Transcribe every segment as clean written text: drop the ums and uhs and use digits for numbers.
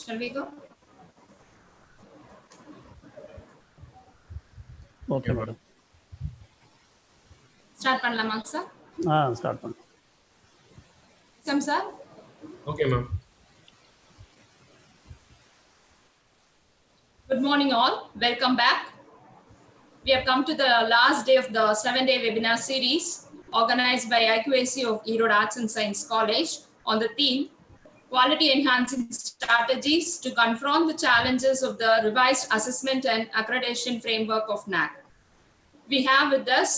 Shall we go? Okay, madam. Start பண்ணலாமா sir? Start பண்ணலாம். Sam sir? Okay, ma'am. Good morning all. Welcome back. We have come to the last day of the 7-day webinar series organized by IQAC of Erode Arts and Science College on the theme Quality Enhancing Strategies to Confront the Challenges of the Revised Assessment and Accreditation Framework of NAAC. We have with us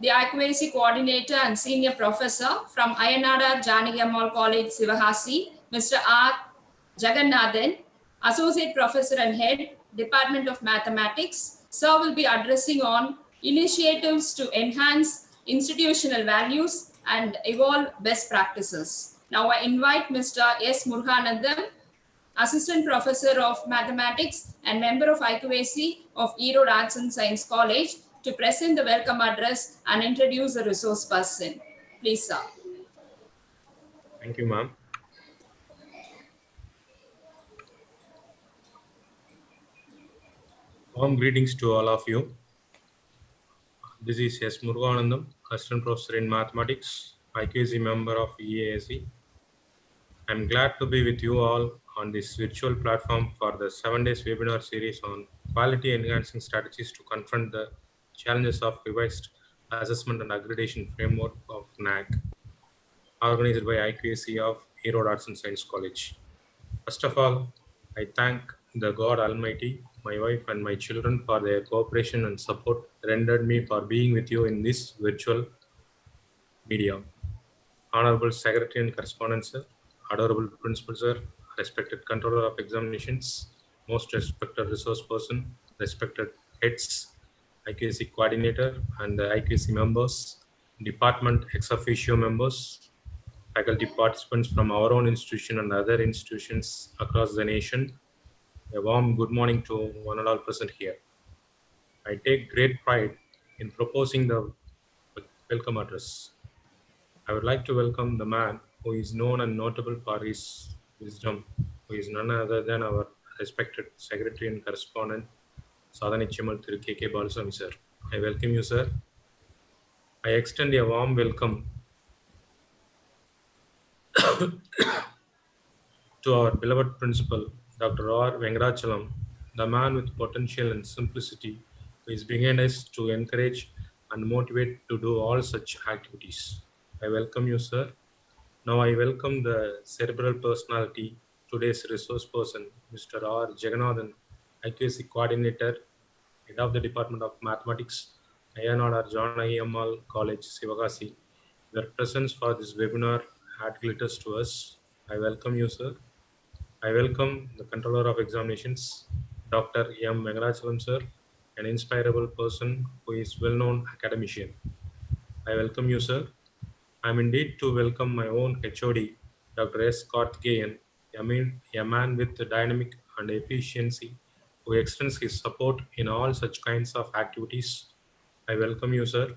the IQAC Coordinator and Senior Professor from Ayanadar Janaki College, Sivagasi, Mr. R. Jagannathan, Associate Professor and Head, Department of Mathematics. Sir will be addressing on initiatives to enhance institutional values and evolve best practices. Now I invite Mr. S. Muruganathan, Assistant Professor of Mathematics and member of IQAC of Erode Arts and Science College, to present the welcome address and introduce the resource person. Please, sir. Thank you, ma'am. Warm greetings to all of you. This is S. Muruganathan, Assistant Professor in Mathematics, IQAC member of EASC. I'm glad to be with you all on this virtual platform for the 7 days webinar series on quality enhancing strategies to confront the challenges of revised assessment and accreditation framework of NAAC, organized by IQAC of Erode Arts and Science College. First of all, I thank the God Almighty, my wife and my children for their cooperation and support rendered me for being with you in this virtual medium. Honorable Secretary and Correspondent Sir, Adorable Principal Sir, respected Controller of Examinations, most respected resource person, respected heads, IQAC Coordinator and the IQAC members, Department ex officio members, faculty participants from our own institution and other institutions across the nation. A warm good morning to one and all present here. I take great pride in proposing the welcome address. I would like to welcome the man who is known and notable for his wisdom, who is none other than our respected Secretary and Correspondent, Sadhanichimal Thiru K.K. Balaswamy sir. I welcome you, sir. I extend a warm welcome to our beloved principal, Dr. R. Venkatachalam, the man with potential and simplicity, who is behind us to encourage and motivate to do all such activities. I welcome you, sir. Now I welcome the cerebral personality, today's resource person, Mr. R. Jagannathan, IQAC Coordinator, Head of the Department of Mathematics, Ayanadar Janaki College, Sivagasi. Their presence for this webinar add glitters to us. I welcome you, sir. I welcome the Controller of Examinations, Dr. M. Venkatachalam sir, an inspirable person who is well-known academician. I welcome you, sir. I am indeed to welcome my own HOD, Dr. S. Karthikeyan, a man with dynamic and efficiency who extends his support in all such kinds of activities. I welcome you, sir.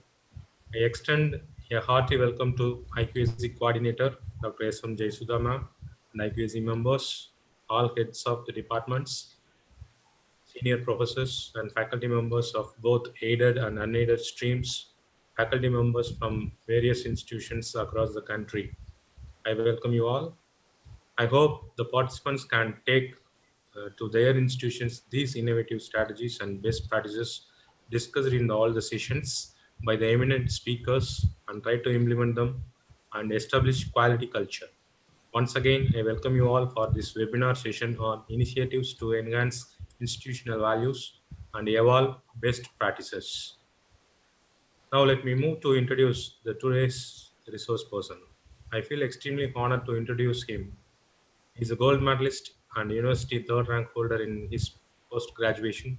I extend a hearty welcome to IQAC Coordinator, Dr. S. M. Jaisudha ma'am, and IQAC members, all heads of the departments, senior professors and faculty members of both aided and unaided streams, faculty members from various institutions across the country. I welcome you all. I hope the participants can take to their institutions these innovative strategies and best practices discussed in all the sessions by the eminent speakers and try to implement them and establish quality culture. Once again, I welcome you all for this webinar session on initiatives to enhance institutional values and evolve best practices. Now let me move to introduce the today's resource person. I feel extremely honored to introduce him. He's a gold medalist and university third rank holder in his post-graduation.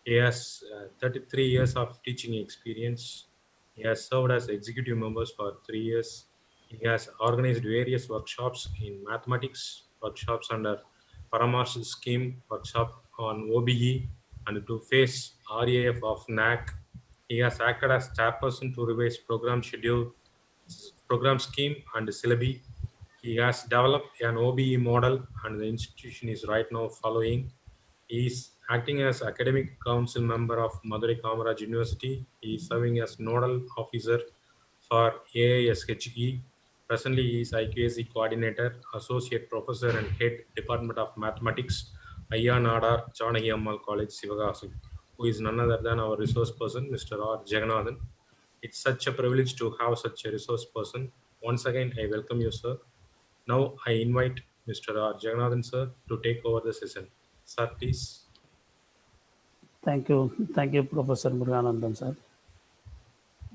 He has 33 years of teaching experience. He has served as executive members for 3 years. He has organized various workshops in mathematics, workshops under Paramarsh scheme, workshop on OBE and to face RAF of NAAC. He has acted as chairperson to revise program schedule, program scheme and syllabi. He He has developed an OBE model and the institution is right now following. He is acting as academic council member of Madurai Kamaraj University. He is serving as nodal officer for AISHE. Presently, he is IQAC coordinator, associate professor, and head department of mathematics, Ayya Nadar Janaki Ammal College, Sivagasi, who is none other than our resource person, Mr. R. Jagannathan. It's such a privilege to have such a resource person. Once again, I welcome you, sir. Now I invite Mr. R. Jagannathan, sir, to take over the session. Sir, please. Thank you. Thank you, Professor Muruganandan, sir.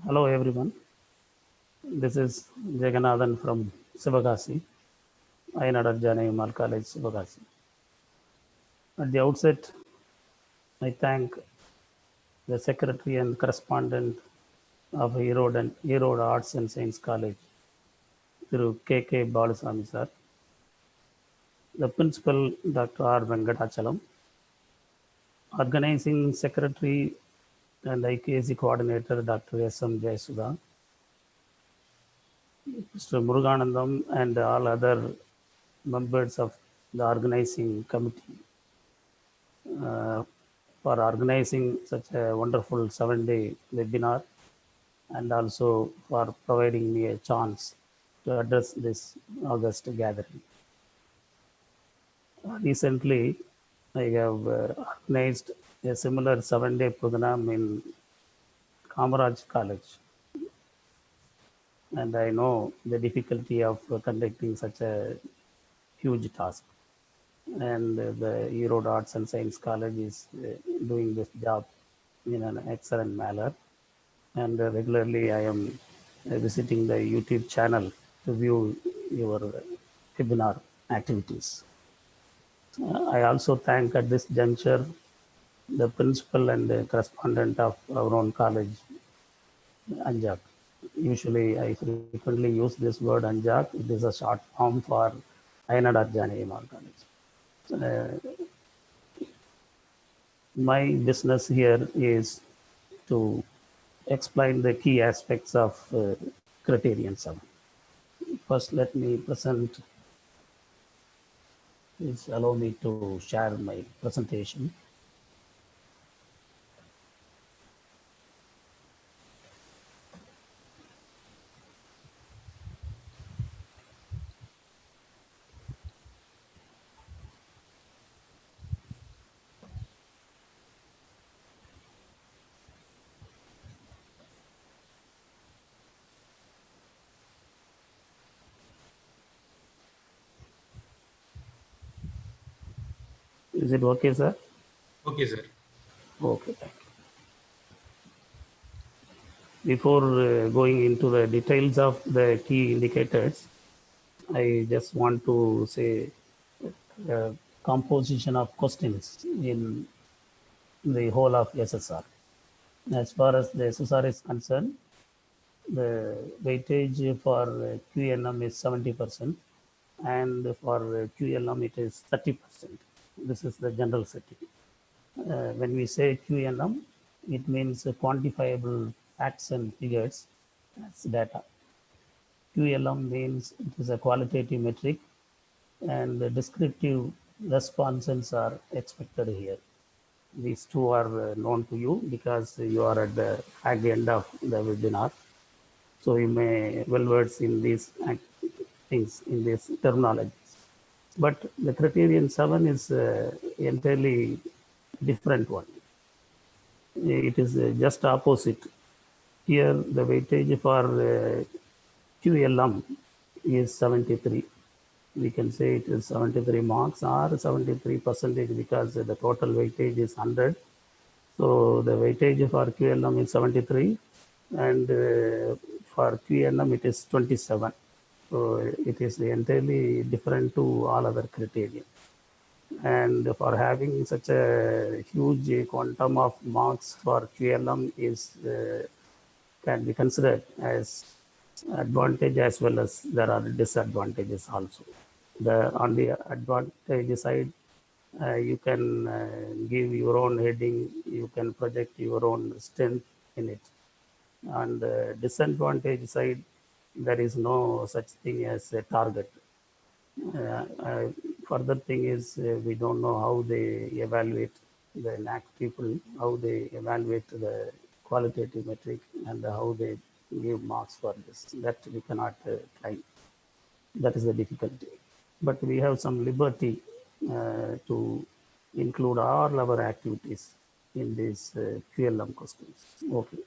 Hello, everyone. This is Jagannathan from Sivagasi, Ayanadar Janaimal College, Sivagasi. At the outset, I thank the secretary and correspondent of Erode Arts and Science College, through K.K. Balasamy, sir, the principal, Dr. R. Venkatachalam, organizing secretary and IQAC coordinator, Dr. S.M. Jayasudha, Mr. Muruganandam, and all other members of the organizing committee for organizing such a wonderful 7-day webinar, and also for providing me a chance to address this August gathering. Recently, I have organized a similar 7-day program in Kamaraj College, and I know the difficulty of conducting such a huge task. And the Erode Arts and Science College is doing this job in an excellent manner. And regularly I am visiting the YouTube channel to view your webinar activities. I also thank at this juncture the principal and the correspondent of our own college, Anjak. Usually I frequently use this word Anjak. It is a short form for Ayanadar Janaimal College. My business here is to explain the key aspects of Criterion 7. First, let me present. Please allow me to share my presentation. Is it okay, sir? Okay, sir. Okay, thank you. Before going into the details of the key indicators, I just want to say the composition of questions in the whole of SSR. As far as the SSR is concerned, the weightage for QNM is 70%, and for QLM it is 30%. This is the general setting. When we say QNM, it means quantifiable facts and figures as data. QLM means it is a qualitative metric, and the descriptive responses are expected here. These two are known to you because you are at the fag end of the webinar. So you may well verse in these things, in these terminologies. But the Criterion 7 is entirely different one. It is just opposite. Here the weightage for QLM is 73. We can say it is 73 marks or 73% because the total weightage is 100. So the weightage for QLM is 73, and for QNM it is 27. So it is entirely different to all other criteria. And for having such a huge quantum of marks for QLM is can be considered as advantage as well as there are disadvantages also. On the advantage side, you can give your own heading, you can project your own strength in it. On the disadvantage side, there is no such thing as a target. Further thing is we don't know how they evaluate the NAC people, how they evaluate the qualitative metric and how they give marks for this. That we cannot claim. That is the difficulty. But we have some liberty to include all our activities in these QLM questions. Okay.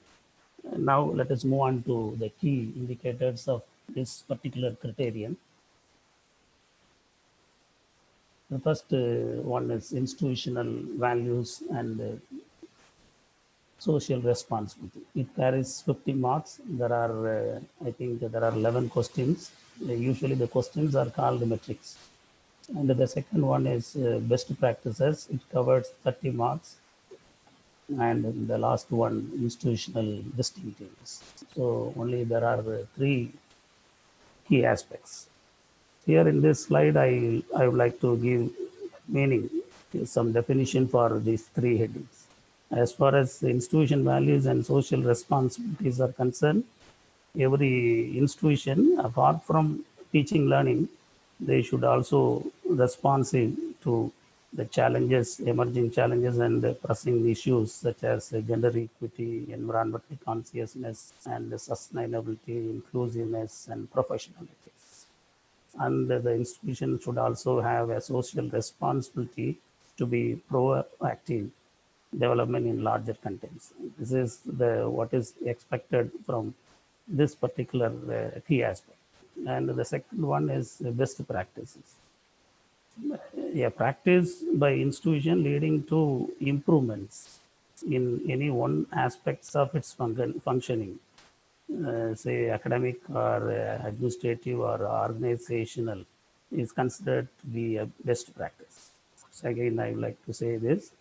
Now let us move on to the key indicators of this particular criterion. The first one is institutional values and social responsibility. It carries 50 marks. There are, I think, there are 11 questions. Usually the questions are called metrics. And the second one is best practices. It covers 30 marks. And the last one, institutional distinctiveness. So only there are three key aspects. Here in this slide, I would like to give meaning, some definition for these three headings. As far as institution values and social responsibilities are concerned, every institution, apart from teaching learning, they should also responsive to the challenges, emerging challenges and pressing issues such as gender equity, environmental consciousness, and sustainability, inclusiveness, and professional ethics. And the institution should also have a social responsibility to be proactive development in larger contents. This is what is expected from this particular key aspect. And the second one is best practices. A practice by institution leading to improvements in any one aspects of its functioning, say academic or administrative or organizational, is considered to be a best practice. So again, I would like to say this.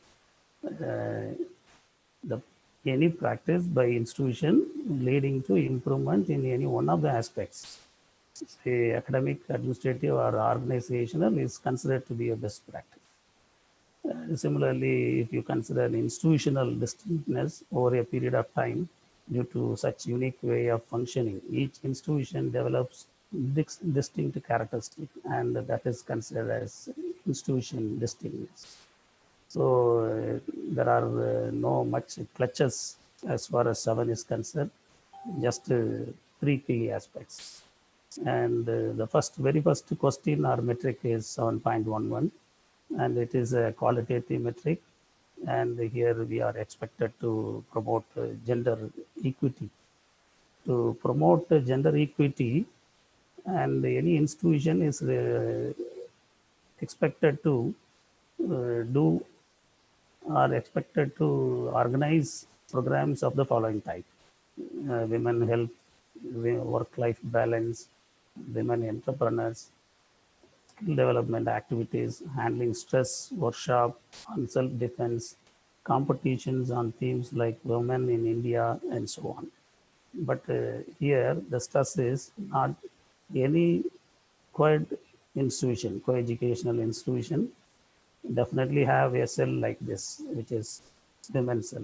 The any practice by institution leading to improvement in any one of the aspects, say academic, administrative, or organizational, is considered to be a best practice. Similarly, if you consider institutional distinctness over a period of time, due to such unique way of functioning, each institution develops distinct characteristics, and that is considered as institution distinctness. So there are no much clutches as far as 7 is concerned, just three key aspects. And the very first question or metric is 7.11, and it is a qualitative metric. And here we are expected to promote gender equity. To promote gender equity, and any institution is expected to do are expected to organize programs of the following type: women health, work-life balance, women entrepreneurs, skill development activities, handling stress, workshop on self-defense, competitions on themes like women in India, and so on. But here the stress is not any co-educational institution definitely have a cell like this, which is women's cell.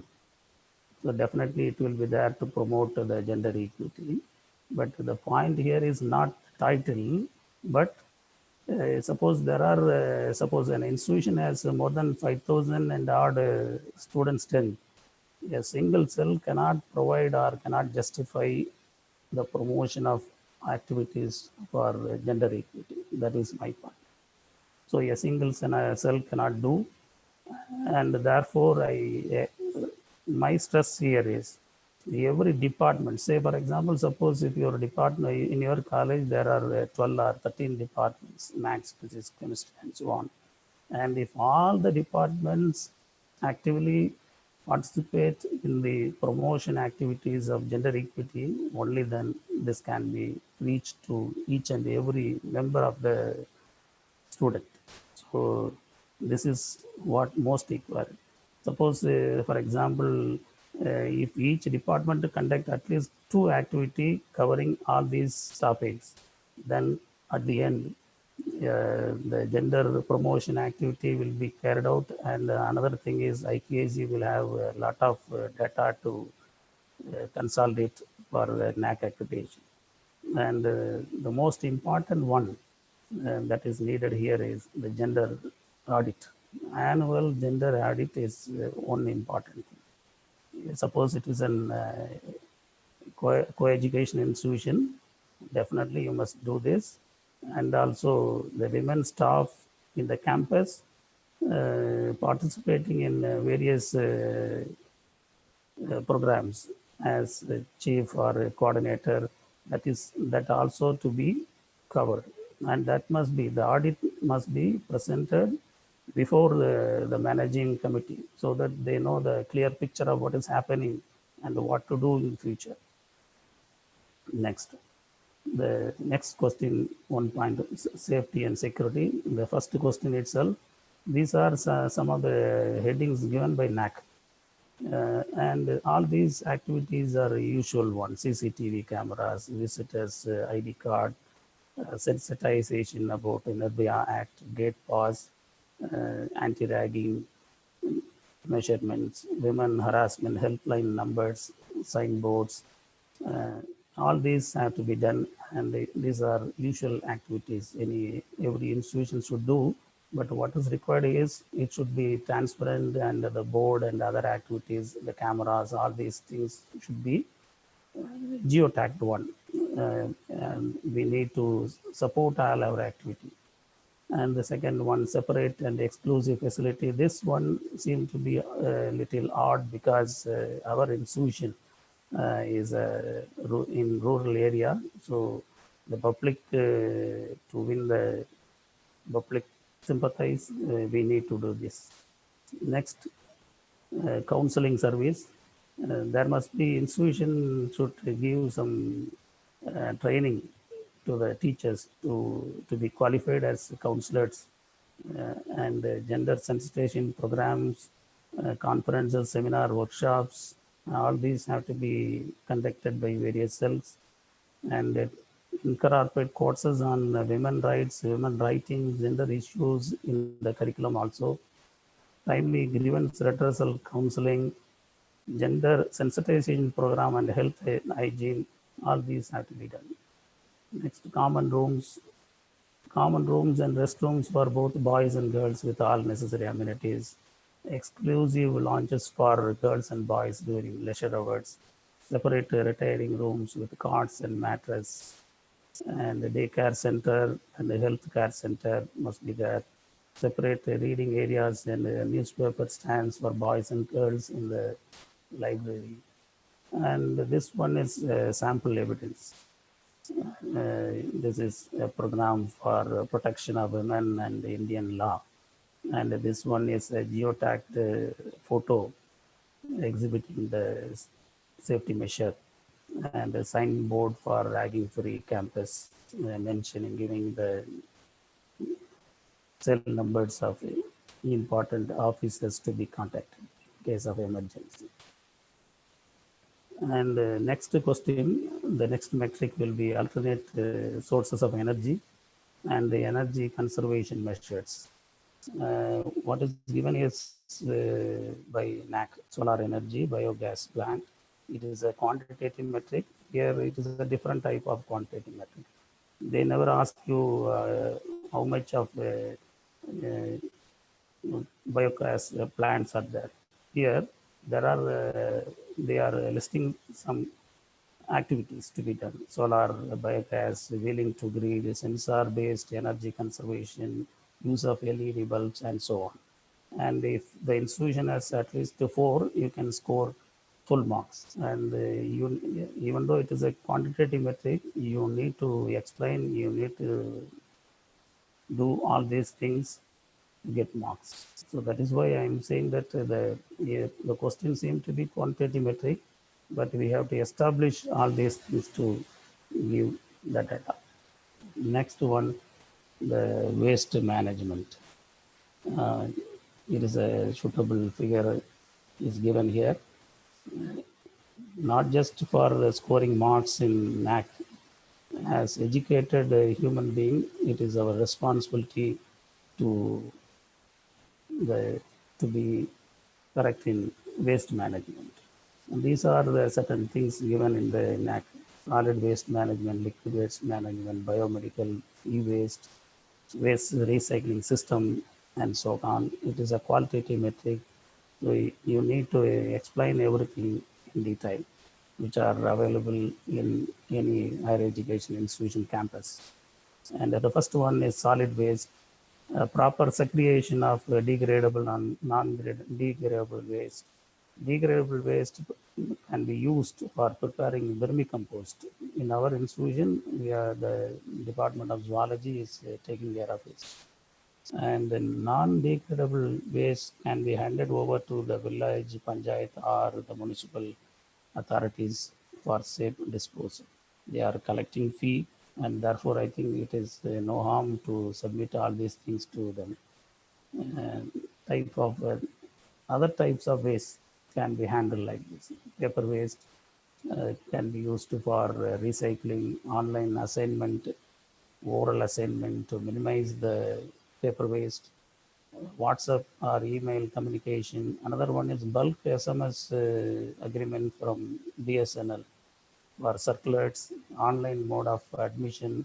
So definitely it will be there to promote the gender equity. But the point here is not title, but suppose there are, suppose an institution has more than 5,000 and odd student strength. A single cell cannot provide or cannot justify the promotion of activities for gender equity. That is my point. So a single cell cannot do, and therefore my stress here is every department. Say for example, suppose if your department in your college there are 12 or 13 departments, maths, physics, chemistry, and so on. And if all the departments actively participate in the promotion activities of gender equity, only then this can be reached to each and every member of the student. So this is what most required. Suppose, for example, if each department conduct at least 2 activity covering all these topics, then at the end, the gender promotion activity will be carried out. And another thing is IQAC will have a lot of data to consolidate for NAC accreditation. And the most important one that is needed here is the gender audit. Annual gender audit is one important thing. Suppose it is an co-education institution, definitely you must do this. And also the women staff in the campus participating in various programs as a chief or a coordinator, that also to be covered, and that must be, the audit must be presented before the managing committee, so that they know the clear picture of what is happening and what to do in future. Next, the next question, one point, safety and security. The first question itself, these are some of the headings given by NAC. And all these activities are usual ones: CCTV cameras, visitors ID card, sensitization about Nirbhaya Act, gate pass, anti-ragging measurements, women harassment helpline numbers, signboards. Uh, all these have to be done, and these are usual activities every institution should do. But what is required is it should be transparent, and the board and other activities, the cameras, all these things should be geotagged one. And we need to support all our activity. And the second one, separate and exclusive facility. This one seemed to be a little odd because our institution is in rural area. So the public, to win the public sympathize, we need to do this. Next, counseling service. There must be, institution should give some training to the teachers to be qualified as counselors, and gender sensitization programs, conferences, seminar, workshops, all these have to be conducted by various cells, and incorporate courses on women rights, women writing, gender issues in the curriculum also. Timely grievance redressal counseling, gender sensitization program, and health and hygiene, all these have to be done. Next, common rooms and restrooms for both boys and girls with all necessary amenities. Exclusive lounges for girls and boys during leisure hours. Separate retiring rooms with cots and mattress. And the daycare center and the health care center must be there. Separate reading areas and newspaper stands for boys and girls in the library. And this one is sample evidence. This is a program for protection of women and Indian law. And this one is a geotagged photo exhibiting the safety measure, and a signboard for ragging free campus, mentioning, giving the cell numbers of important officers to be contacted in case of emergency. And next question, the next metric will be alternate sources of energy and the energy conservation measures. What is given is by NAC, solar energy, biogas plant. It is a quantitative metric. Here it is a different type of quantitative metric. They never ask you how much of biogas plants are there. Here, they are listing some activities to be done: solar, biogas, wheeling to grid, sensor-based energy conservation, use of LED bulbs, and so on. And if the institution has at least 4, you can score full marks. And even though it is a quantitative metric, you need to explain, you need to do all these things to get marks. So that is why I am saying that the questions seem to be quantitative metric, but we have to establish all these things to give the data. Next one, the waste management. It is a suitable figure is given here, not just for scoring marks in NAC. As educated human being, it is our responsibility to be correct in waste management. And these are the certain things given in the NAC: solid waste management, liquid waste management, biomedical, e-waste, waste recycling system, and so on. It is a qualitative metric. So you need to explain everything in detail, which are available in any higher education institution campus. And the first one is solid waste. Proper segregation of degradable and non-degradable waste. Degradable waste can be used for preparing vermicompost. In our institution, the Department of Zoology is taking care of it. And the non-degradable waste can be handed over to the village, panchayat, or the municipal authorities for safe disposal. They are collecting fee, and therefore I think it is no harm to submit all these things to them. Type of other types of waste can be handled like this. Paper waste can be used for recycling, online assignment, oral assignment to minimize the paper waste, WhatsApp or email communication. Another one is bulk SMS agreement from BSNL for circulars, online mode of admission,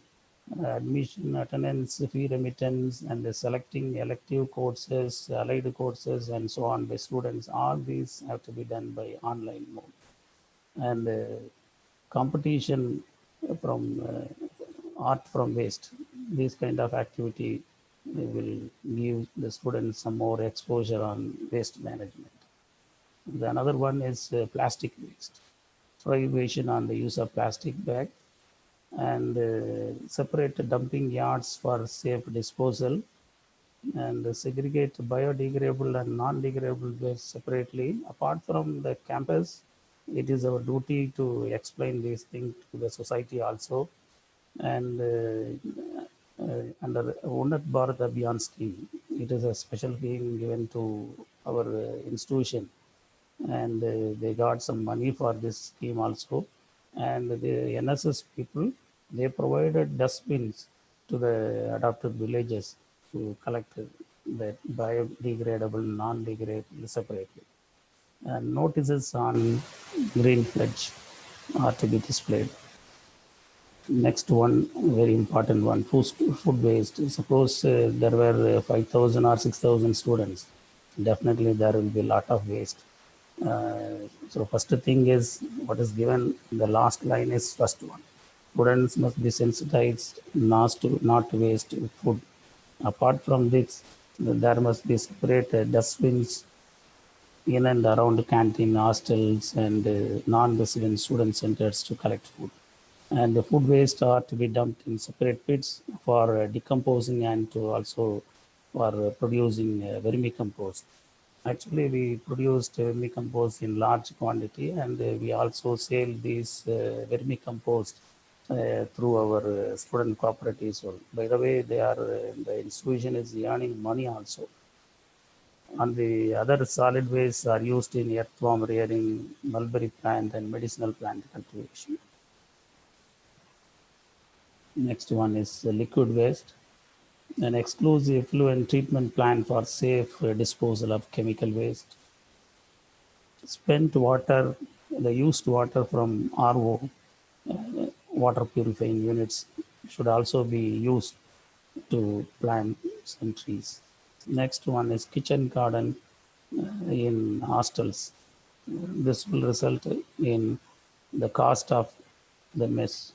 admission attendance, fee remittance, and the selecting elective courses, allied courses, and so on by students. All these have to be done by online mode. And competition from art from waste, this kind of activity will give the students some more exposure on waste management. The another one is plastic waste, prohibition on the use of plastic bag, and separate dumping yards for safe disposal, and segregate biodegradable and non-degradable waste separately. Apart from the campus, it is our duty to explain these things to the society also. And under Unnat Bharat Abhiyan scheme, it is a special scheme given to our institution, and they got some money for this scheme also. And the NSS people, they provided dustbins to the adopted villages to collect the biodegradable, non-degradable separately. And notices on green pledge are to be displayed. Next one, very important one, food waste. Suppose there were 5,000 or 6,000 students, definitely there will be a lot of waste. So first thing is what is given, the last line is first one. Students must be sensitized not to waste food. Apart from this, there must be separate dustbins in and around canteen, hostels, and non-resident student centers to collect food. And the food waste are to be dumped in separate pits for decomposing and to also for producing vermicompost. Actually, we produced vermicompost in large quantity, and we also sell these vermicompost through our student cooperatives. So, by the way, the institution is earning money also. And the other solid waste are used in earthworm rearing, mulberry plant, and medicinal plant cultivation. Next one is liquid waste, an exclusive effluent treatment plant for safe disposal of chemical waste. Spent water, the used water from RO, water purifying units, should also be used to plant some trees. Next one is kitchen garden in hostels. This will result in the cost of the mess.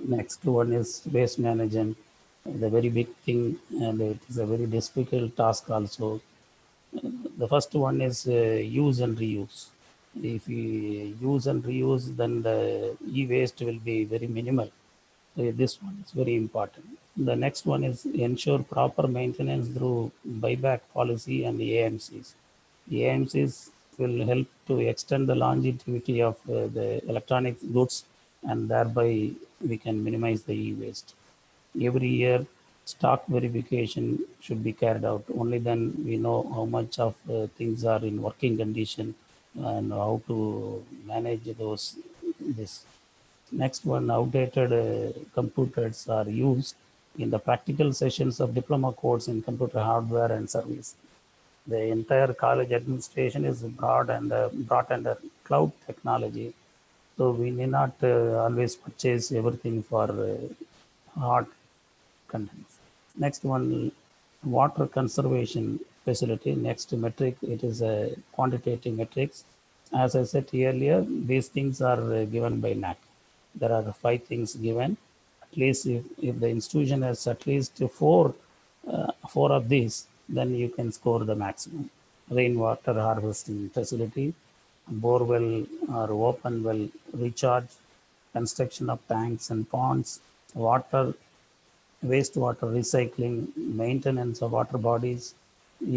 Next one is waste management, the very big thing, and it is a very difficult task also. The first one is use and reuse. If we use and reuse, then the e-waste will be very minimal. So this one is very important. The next one is ensure proper maintenance through buyback policy and the AMCs. The AMCs will help to extend the longevity of the electronic goods, and thereby we can minimize the e-waste. Every year, stock verification should be carried out. Only then we know how much of things are in working condition and how to manage this. Next one, outdated computers are used in the practical sessions of diploma course in computer hardware and service. The entire college administration is brought under cloud technology. So we need not always purchase everything for hard contents. Next one, water conservation facility. Next metric, it is a quantitative metrics. As I said earlier, these things are given by NAC. There are 5 things given. At least if the institution has at least four of these, then you can score the maximum. Rainwater harvesting facility, bore well or open well recharge, construction of tanks and ponds, water, wastewater recycling, maintenance of water bodies.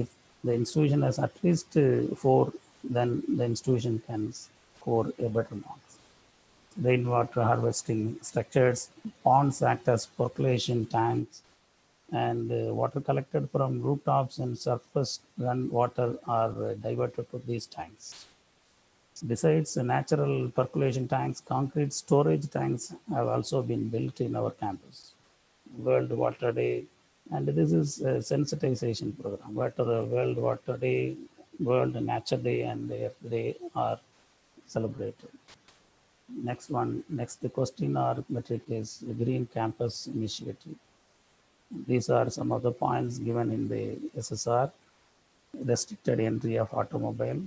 If the institution has at least 4, then the institution can score a better marks. Rainwater harvesting structures, ponds act as percolation tanks, and water collected from rooftops and surface run water are diverted to these tanks. Besides natural percolation tanks, concrete storage tanks have also been built in our campus. World Water Day, and this is a sensitization program. World Water Day, World Nature Day, and Earth Day are celebrated. Next question or metric is the Green Campus Initiative. These are some of the points given in the SSR. Restricted entry of automobile,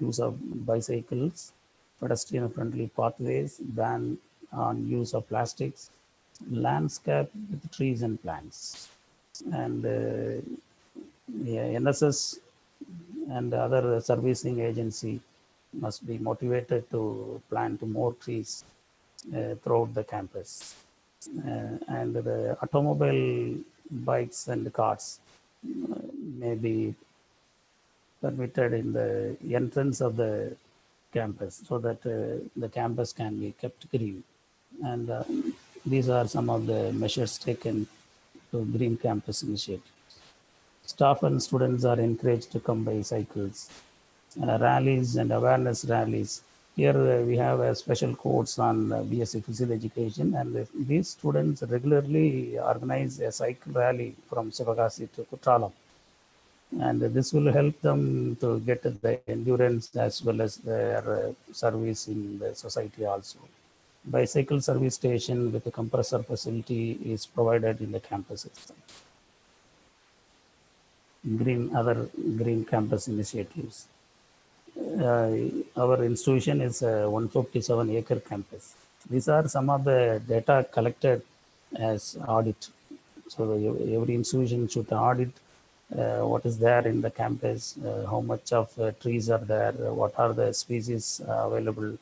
use of bicycles, pedestrian-friendly pathways, ban on use of plastics, landscape with trees and plants. And NSS and other servicing agency must be motivated to plant more trees throughout the campus. And the automobile, bikes and cars may be permitted in the entrance of the campus so that the campus can be kept green. And these are some of the measures taken to Green Campus Initiative. Staff and students are encouraged to come by cycles. Rallies and awareness rallies. Here we have a special course on BSc Physical Education, and these students regularly organize a cycle rally from Sivagasi to Kutralam. And this will help them to get the endurance as well as their service in the society also. Bicycle service station with a compressor facility is provided in the campus itself. Other green campus initiatives. Our institution is a 157-acre campus. These are some of the data collected as audit. So every institution should audit what is there in the campus, how much of trees are there, what are the species available.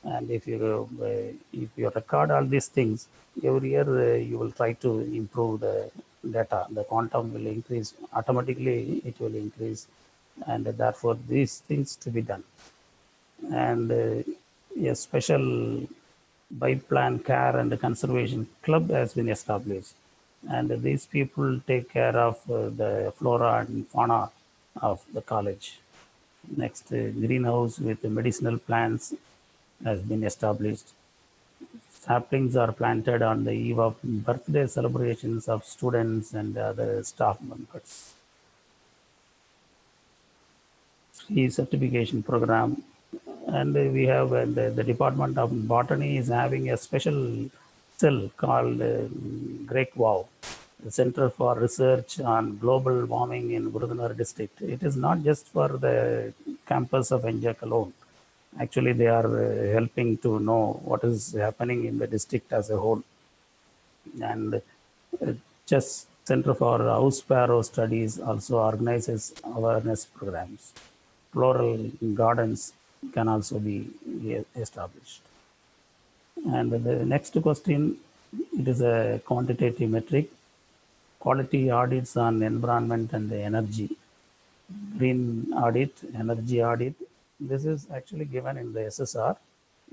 And if you record all these things, every year you will try to improve the data. The quantum will increase, automatically it will increase, and therefore these things to be done. And a special by-plan care and conservation club has been established. And these people take care of the flora and fauna of the college. Next, greenhouse with medicinal plants has been established. Saplings are planted on the eve of birthday celebrations of students and other staff members. Free certification program. And we have the Department of Botany is having a special cell called GRECWOW, the Center for Research on Global Warming in Virudunar district. It is not just for the campus of NJAC alone. Actually, they are helping to know what is happening in the district as a whole. And Chess Center for House Sparrow Studies also organizes awareness programs. Floral gardens can also be established. And the next question, it is a quantitative metric. Quality audits on environment and energy. Green audit, energy audit. This is actually given in the SSR.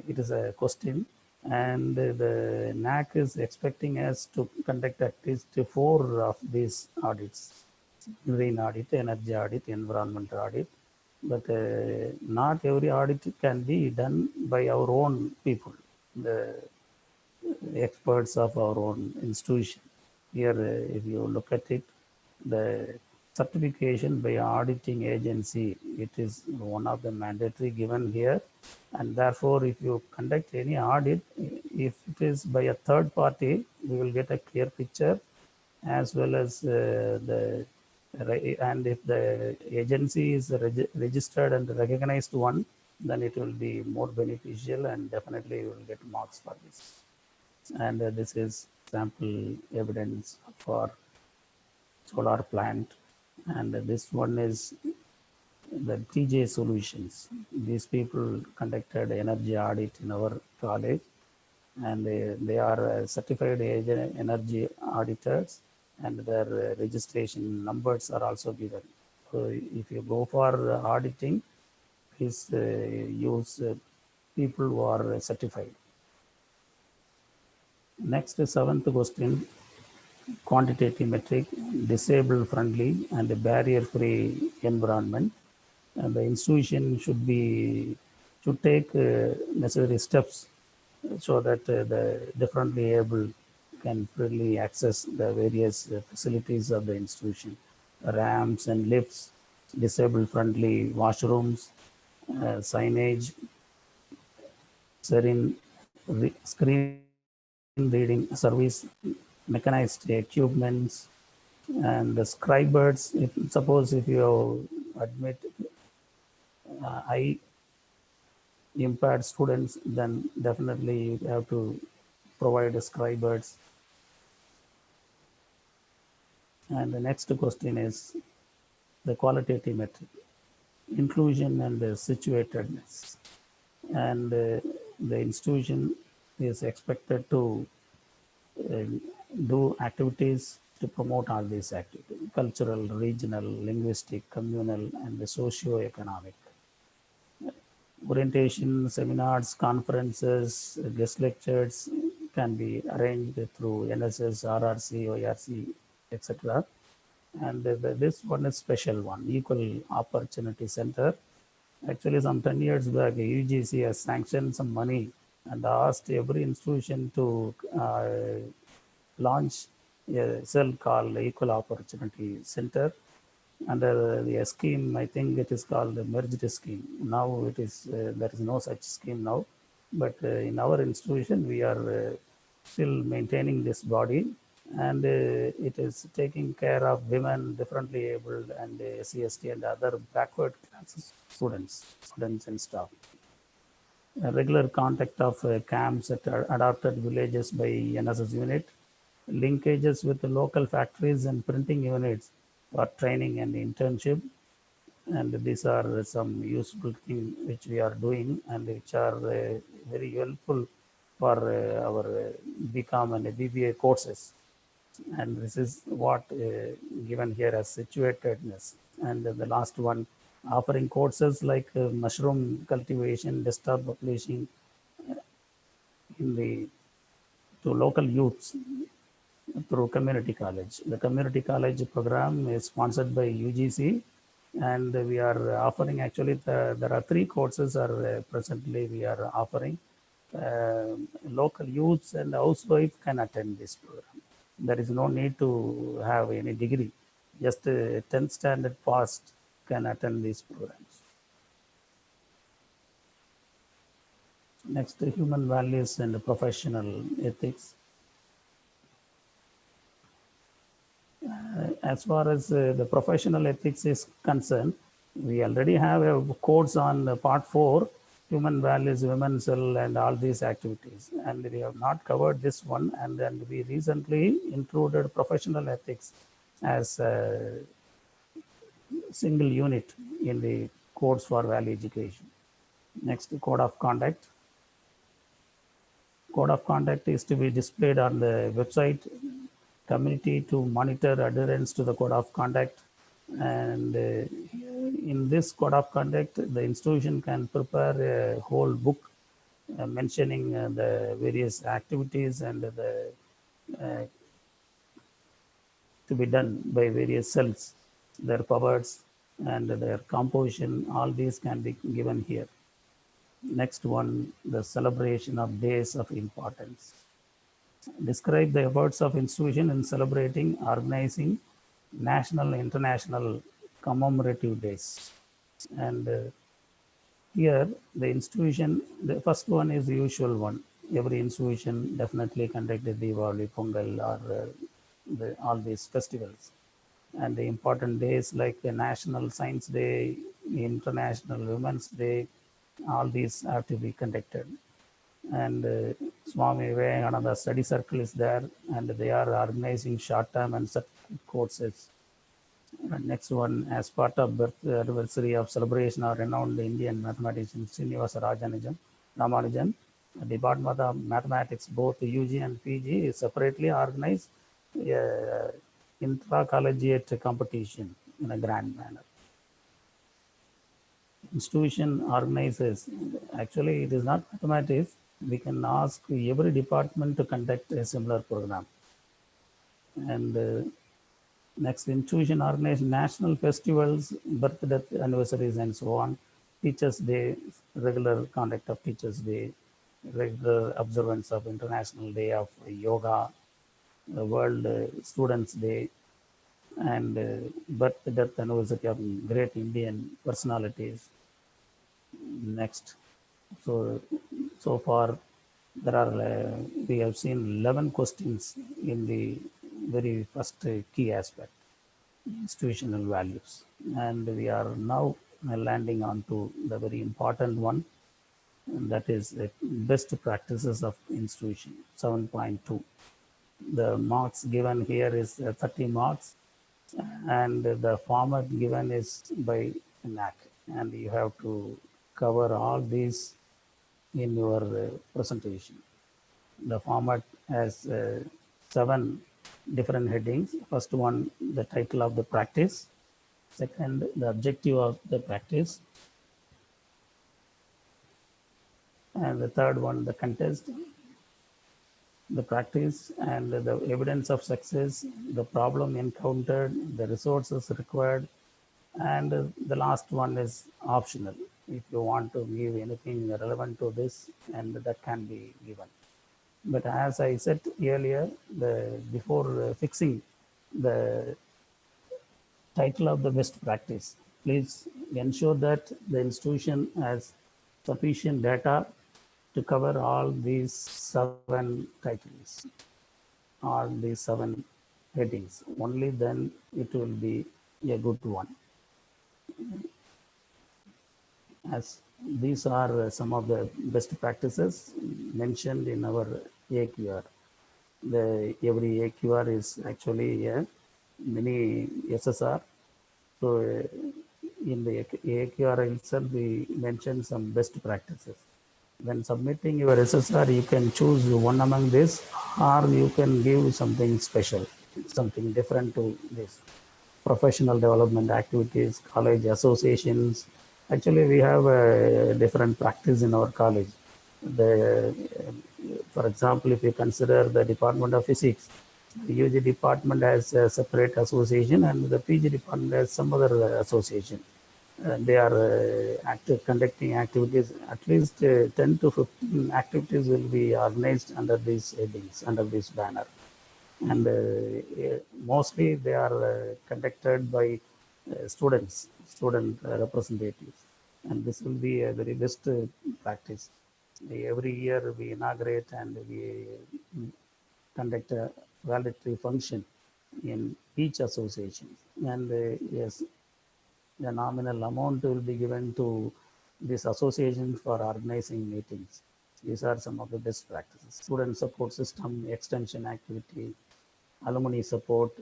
It is a question, and the NAC is expecting us to conduct at least 4 of these audits. Green audit, energy audit, environment audit. But not every audit can be done by our own people, the experts of our own institution. Here, if you look at it, the certification by auditing agency, it is one of the mandatory given here. And therefore, if you conduct any audit, if it is by a third party, we will get a clear picture as well as and if the agency is registered and recognized one, then it will be more beneficial and definitely you will get marks for this. And this is sample evidence for solar plant. And this one is the TJ Solutions. These people conducted energy audit in our college, and they are certified energy auditors, and their registration numbers are also given. So if you go for auditing, please use people who are certified. Next, seventh question, quantitative metric, disabled friendly and barrier free environment. And the institution should take necessary steps so that the differently able can freely access the various facilities of the institution, ramps and lifts, disabled friendly washrooms, signage, screen reading service, mechanized equipments, and the scribers. Suppose if you admit eye impaired students, then definitely you have to provide scribers. And the next question is the qualitative metric, inclusion and situatedness. And the institution is expected to uh, do activities to promote all these activities: cultural, regional, linguistic, communal, and socio-economic. Orientation, seminars, conferences, guest lectures can be arranged through NSS, RRC, ORC, etc. And this one is special one, Equal Opportunity Center. Actually, some 10 years back, UGC has sanctioned some money and asked every institution to launch a cell called Equal Opportunity Center. Under the scheme, I think it is called the merged scheme. Now it is there is no such scheme now, but in our institution we are still maintaining this body, and it is taking care of women, differently abled, and SC/ST and other backward classes students and staff. A regular contact of camps at adopted villages by NSS unit, linkages with the local factories and printing units for training and internship. And these are some useful things which we are doing and which are very helpful for our BCom and BBA courses. And this is what given here as situatedness. And the last one, offering courses like mushroom cultivation, desktop publishing in the to local youths through community college. The community college program is sponsored by UGC, and we are offering actually there are 3 courses are presently we are offering. Local youths and housewives can attend this program. There is no need to have any degree, just 10th standard passed can attend these programs. Next, human values and professional ethics. As far as the professional ethics is concerned, we already have a course on part 4, human values, women's cell, and all these activities. And we have not covered this one. And then we recently included professional ethics as a single unit in the course for value education. Next, code of conduct. Code of conduct is to be displayed on the website community to monitor adherence to the code of conduct. And in this code of conduct, the institution can prepare a whole book mentioning the various activities and the to be done by various cells, their powers and their composition. All these can be given here. Next one, the celebration of days of importance. Describe the efforts of institution in celebrating, organizing national, international commemorative days. And here the institution, the first one is the usual one. Every institution definitely conducted Diwali, Pongal, or all these festivals. And the important days like the National Science Day, International Women's Day, all these have to be conducted. And Swami Vivekananda Study Circle is there, and they are organizing short-term and certificate courses. And next one, as part of birth anniversary of celebration of renowned Indian mathematician Srinivasa Ramanujan, the Department of Mathematics, both UG and PG, is separately organized intra-collegiate competition in a grand manner. Institution organizes, actually it is not mathematics, we can ask every department to conduct a similar program. And next, institution organize national festivals, birth, death, anniversaries, and so on. Teachers' Day, regular conduct of Teachers' Day, regular observance of International Day of Yoga, World Students' Day, and birth, death, anniversary of great Indian personalities. Next, so far there are we have seen 11 questions in the very first key aspect, institutional values, and we are now landing on to the very important one, and that is the best practices of institution 7.2. The marks given here is 30 marks, and the format given is by NAC, and you have to cover all these in your presentation. The format has 7 different headings. First one, the title of the practice. Second, the objective of the practice. And the third one, the contest, the practice, and the evidence of success, the problem encountered, the resources required, and the last one is optional. If you want to give anything relevant to this, and that can be given. But as I said earlier, before fixing the title of the best practice, please ensure that the institution has sufficient data to cover all these 7 titles, all these 7 headings. Only then it will be a good one. As these are some of the best practices mentioned in our AQR. Every AQR is actually a mini SSR. So in the AQR itself, we mentioned some best practices. When submitting your SSR, you can choose one among this, or you can give something special, something different to this. Professional development activities, college associations. Actually, we have a different practice in our college. For example, if you consider the Department of Physics, the UG department has a separate association, and the PG department has some other association. They are conducting activities, at least 10 to 15 activities will be organized under these headings, under this banner. And mostly they are conducted by student representatives. And this will be a very best practice. Every year we inaugurate and we conduct a valedictory function in each association. And yes, the nominal amount will be given to this association for organizing meetings. These are some of the best practices. Student support system, extension activity, alumni support,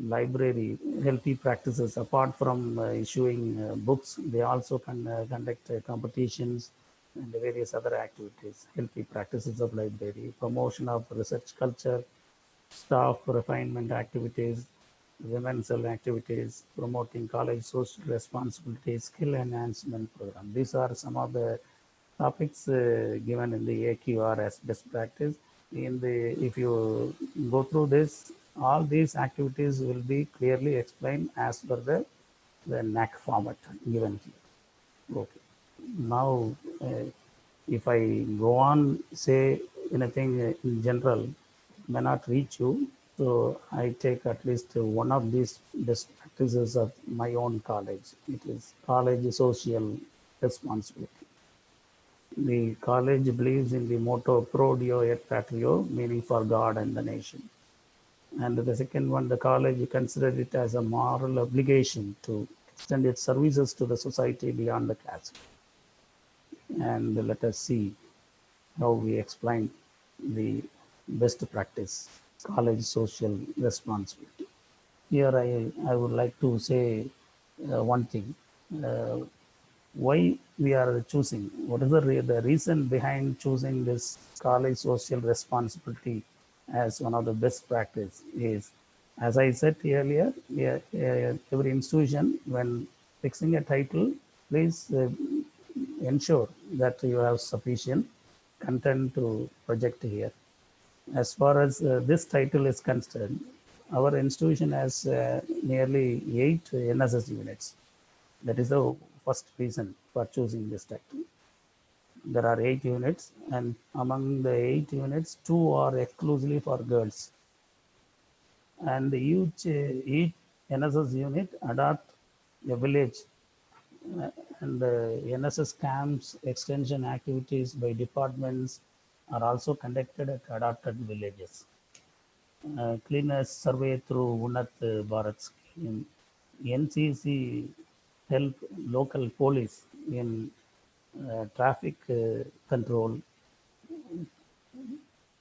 library, healthy practices. Apart from issuing books, they also can conduct competitions and various other activities. Healthy practices of library, promotion of research culture, staff refinement activities, women's cell activities, promoting college social responsibility, skill enhancement program. These are some of the topics given in the AQR as best practice. If you go through this, all these activities will be clearly explained as per the NAC format given here. Okay. Now, if I go on, say anything in general, may not reach you. So I take at least one of these best practices of my own college. It is college social responsibility. The college believes in the motto Pro Dio et Patrio, meaning for God and the nation. And the second one, the college considered it as a moral obligation to extend its services to the society beyond the classroom. And let us see how we explain the best practice, college social responsibility. Here I would like to say one thing. Uh, why we are choosing, what is the reason behind choosing this college social responsibility as one of the best practice is, as I said earlier, every institution when fixing a title, please ensure that you have sufficient content to project here. As far as this title is concerned, our institution has nearly 8 NSS units. That is the first reason for choosing this title. There are 8 units, and among the 8 units, 2 are exclusively for girls. And each NSS unit adopt a village, and the NSS camps extension activities by departments are also conducted at adopted villages. Cleanliness survey through Unnat Bharat scheme. NCC help local police in traffic control.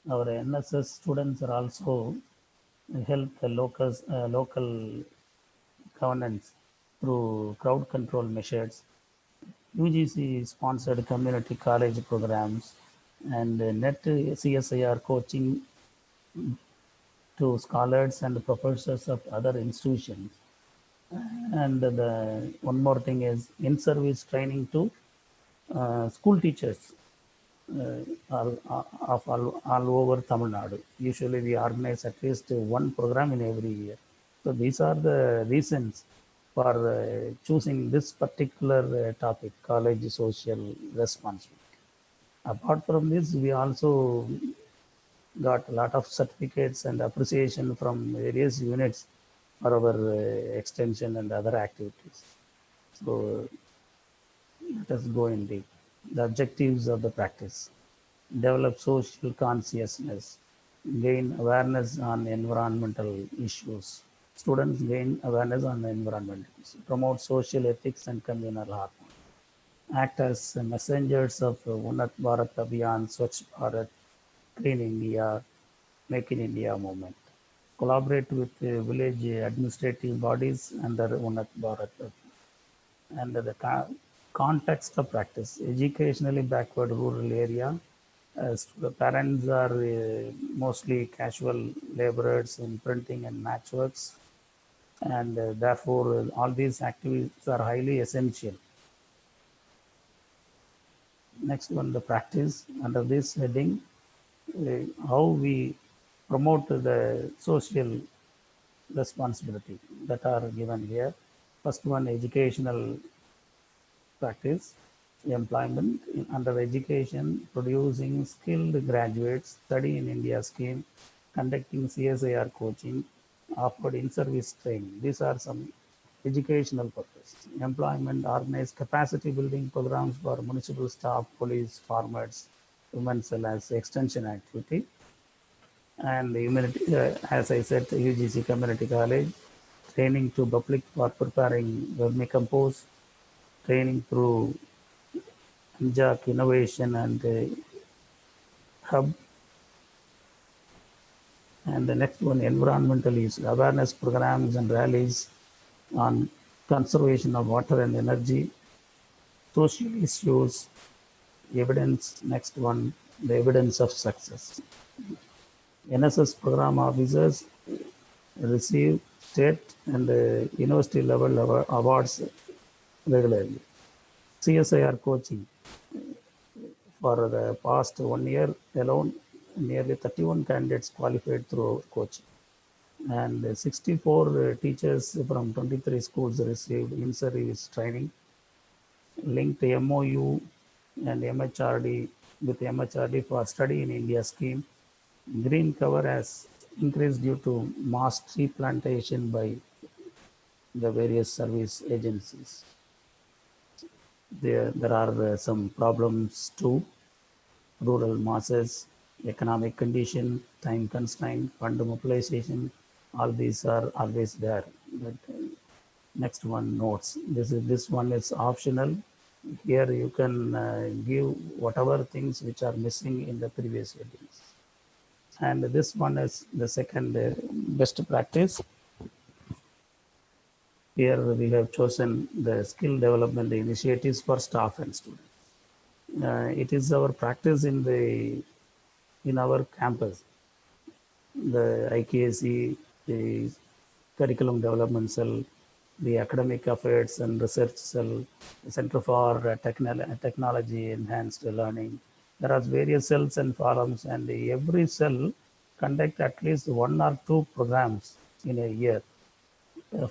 Our NSS students are also help the local governance through crowd control measures. UGC sponsored community college programs and net CSIR coaching to scholars and professors of other institutions. And the one more thing is in-service training to school teachers uh, all over Tamil Nadu. Usually we organize at least one program in every year. So these are the reasons for choosing this particular topic, college social responsibility. Apart from this, we also got a lot of certificates and appreciation from various units for our extension and other activities. So let us go in deep. The objectives of the practice: develop social consciousness, gain awareness on environmental issues. Students gain awareness on environmental issues, promote social ethics and communal harmony, act as messengers of Unnat Bharat Abhiyan, Swachh Bharat, Clean India, Make in India movement. Collaborate with village administrative bodies under Unnat Bharat. And the context of practice, educationally backward rural area. The parents are mostly casual laborers in printing and matchworks, and therefore all these activities are highly essential. Next one, the practice. Under this heading, how we promote the social responsibility that are given here. First one, educational practice, employment under education, producing skilled graduates, study in India scheme, conducting CSIR coaching, offered in-service training. These are some educational purposes. Employment, organized capacity building programs for municipal staff, police, farmers, women's cell as extension activity. And humanity, as I said, UGC Community College, training to public for preparing vermicompost, training through JAC Innovation and Hub. And the next one, environmental use, awareness programs and rallies on conservation of water and energy, social issues, evidence. Next one, the evidence of success. NSS program officers receive state and university level awards regularly. CSIR coaching, for the past 1 year alone, nearly 31 candidates qualified through coaching. And 64 teachers from 23 schools received in-service training, linked MOU and MHRD with MHRD for study in India scheme. Green cover has increased due to mass tree plantation by the various service agencies. There are some problems too. Rural masses, economic condition, time constraint, fund mobilization, all these are always there. But next one, notes. This one is optional. Here you can give whatever things which are missing in the previous headings. And this one is the second best practice. Here we have chosen the skill development initiatives for staff and students. It is our practice in our campus. The IQAC, the curriculum development cell, the academic affairs and research cell, the Center for Technology Enhanced Learning. There are various cells and forums, and every cell conduct at least one or two programs in a year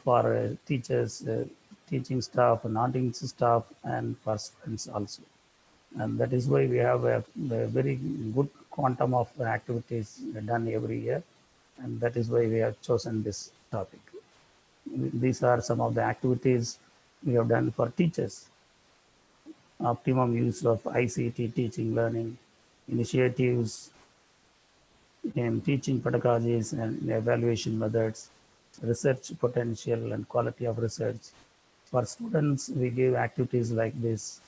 for teachers, teaching staff, non-teaching staff, and for students also. And that is why we have a very good quantum of activities done every year. And that is why we have chosen this topic. These are some of the activities we have done for teachers. Optimum use of ICT teaching learning, initiatives in teaching pedagogies and evaluation methods, research potential and quality of research. For students, we give activities like this,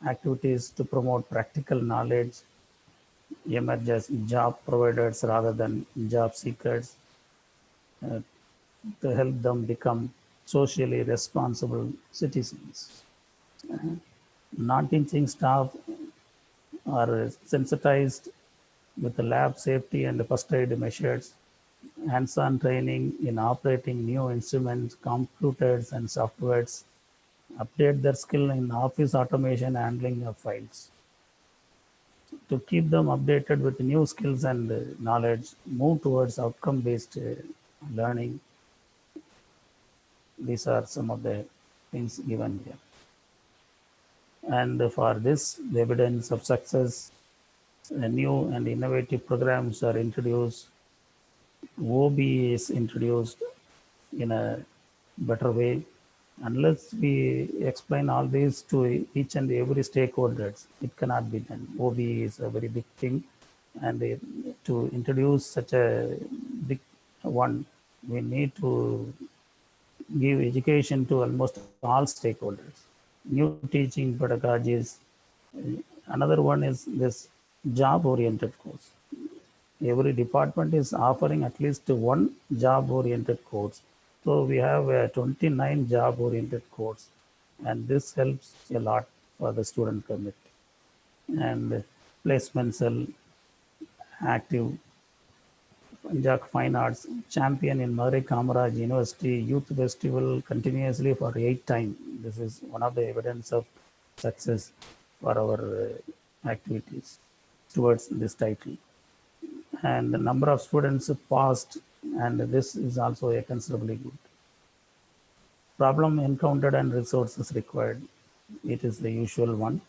activities to promote practical knowledge, emerge as job providers rather than job seekers, to help them become socially responsible citizens. Non-teaching staff are sensitized with the lab safety and first aid measures, hands-on training in operating new instruments, computers and softwares, update their skill in office automation, handling of files. To keep them updated with new skills and knowledge, move towards outcome-based learning. These are some of the things given here. And for this, the evidence of success, new and innovative programs are introduced. OB is introduced in a better way. Unless we explain all this to each and every stakeholders, it cannot be done. OB is a very big thing, and to introduce such a big one, we need to give education to almost all stakeholders. New teaching pedagogies. Another one is this job-oriented course. Every department is offering at least one job-oriented course. So we have a 29 job-oriented course, and this helps a lot for the student community. And placement cell, active, Punjab Fine Arts, champion in Madurai Kamaraj University Youth Festival continuously for 8 times. This is one of the evidence of success for our activities towards this title. And the number of students passed, and this is also a considerably good. Problem encountered and resources required. It is the usual one.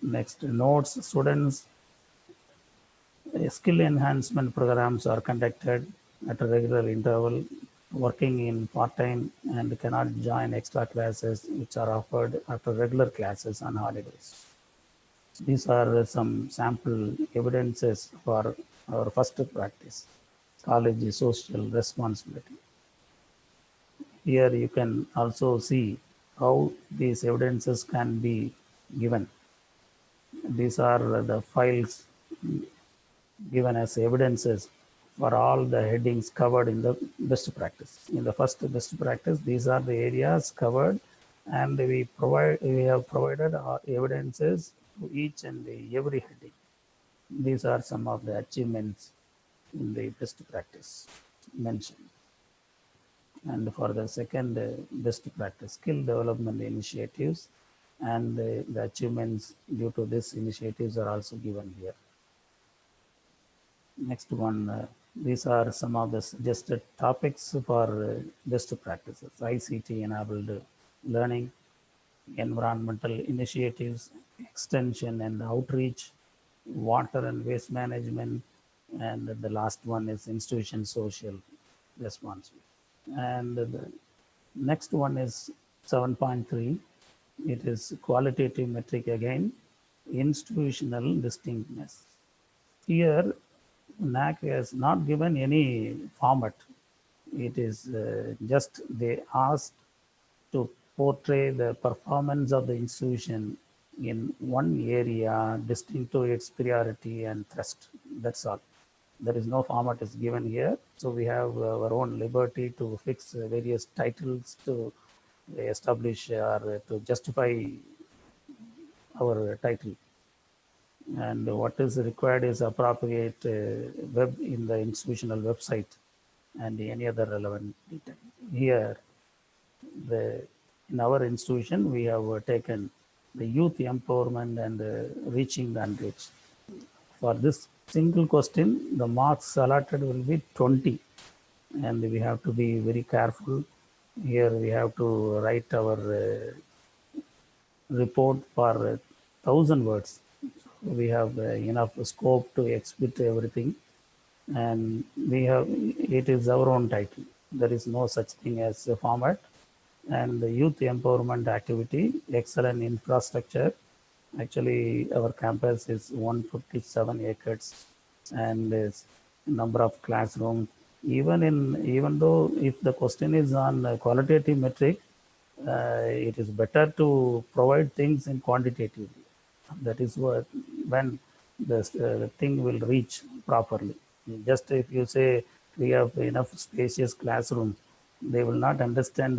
Next, notes, students, skill enhancement programs are conducted at a regular interval, working in part-time and cannot join extra classes which are offered after regular classes on holidays. These are some sample evidences for our first practice, college social responsibility. Here you can also see how these evidences can be given. These are the files given as evidences for all the headings covered in the best practice. In the first best practice, these are the areas covered, and we have provided our evidences to each and every heading. These are some of the achievements in the best practice mentioned. And for the second best practice, skill development initiatives, and the achievements due to these initiatives are also given here. Next one, these are some of the suggested topics for best practices: ICT enabled learning, environmental initiatives, extension and outreach, water and waste management, and the last one is institution social responsibility. And the next one is 7.3. It is qualitative metric again, institutional distinctiveness. Here, NAC has not given any format. It is just they asked to portray the performance of the institution in one area distinct to its priority and thrust. That's all. There is no format is given here. So we have our own liberty to fix various titles to establish or to justify our title. And what is required is appropriate web in the institutional website and any other relevant detail. Here, in our institution, we have taken the youth empowerment and reaching the unreached. For this single question, the marks allotted will be 20, and we have to be very careful. Here we have to write our report for 1,000 words. We have enough scope to exhibit everything, and we have it is our own title. There is no such thing as a format. And the youth empowerment activity, excellent infrastructure. Actually, our campus is 157 acres and is number of classrooms. Even though if the question is on qualitative metric, it is better to provide things in quantitatively. That is what when the thing will reach properly. Just if you say we have enough spacious classroom, they will not understand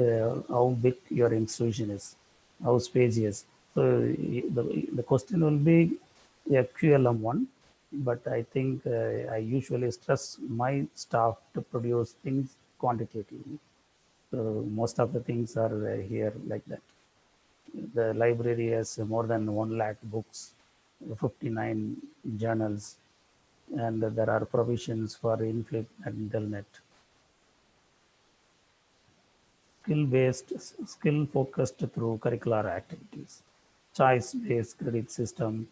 how big your institution is, how spacious. So the question will be a QLM one, but I think I usually stress my staff to produce things quantitatively. So most of the things are here like that. The library has more than 1 lakh books, 59 journals, and there are provisions for inflict and internet. Skill-based, skill-focused through curricular activities, choice-based credit system,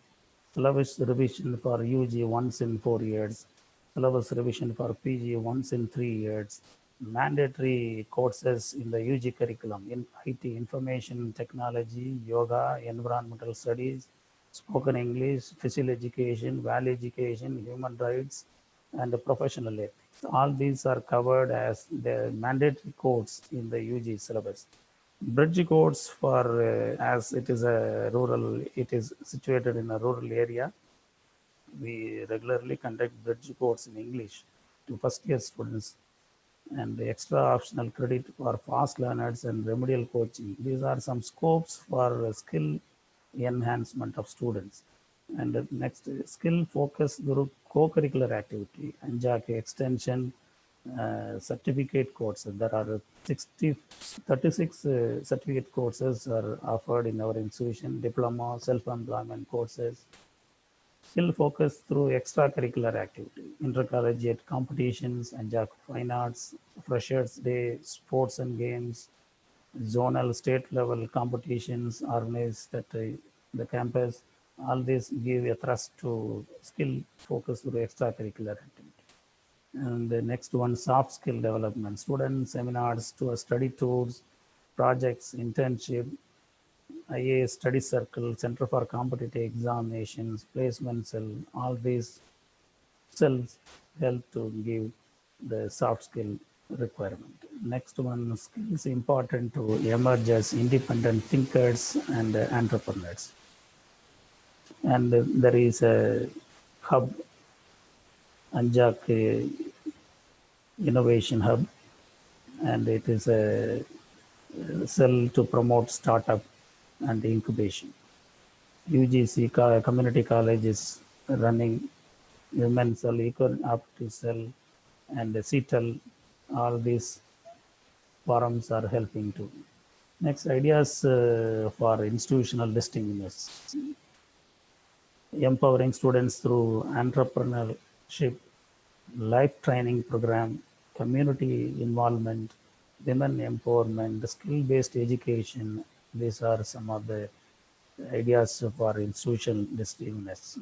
syllabus revision for UG once in 4 years, syllabus revision for PG once in 3 years, mandatory courses in the UG curriculum in IT, information technology, yoga, environmental studies, spoken English, physical education, value education, human rights, and professional ethics. All these are covered as the mandatory course in the UG syllabus. Bridge course for as it is a rural, it is situated in a rural area. We regularly conduct bridge course in English to first year students and the extra optional credit for fast learners and remedial coaching. These are some scopes for skill enhancement of students. And the next skill focus group co-curricular activity, Anjak extension certificate courses. There are 36 certificate courses are offered in our institution, diploma, self-employment courses, skill focus through extracurricular activity, intercollegiate competitions, Anjak fine arts, freshers day, sports and games, zonal state level competitions organized at the campus. All this give a thrust to skill focus through extracurricular activity. And the next one, soft skill development, student seminars to study tours, projects, internship, IA study circle, Center for Competitive Examinations, placement cell, all these cells help to give the soft skill requirement. Next one, skills important to emerge as independent thinkers and entrepreneurs. And there is a hub, Anjak Innovation Hub, and it is a cell to promote startup and incubation. UGC Community College is running Women's Cell, Equal Opportunity Cell, and the CETL. All these forums are helping too. Next, ideas for institutional distinctiveness. Empowering students through entrepreneurship, life training program, community involvement, women empowerment, skill-based education. These are some of the ideas for institutional distinctiveness.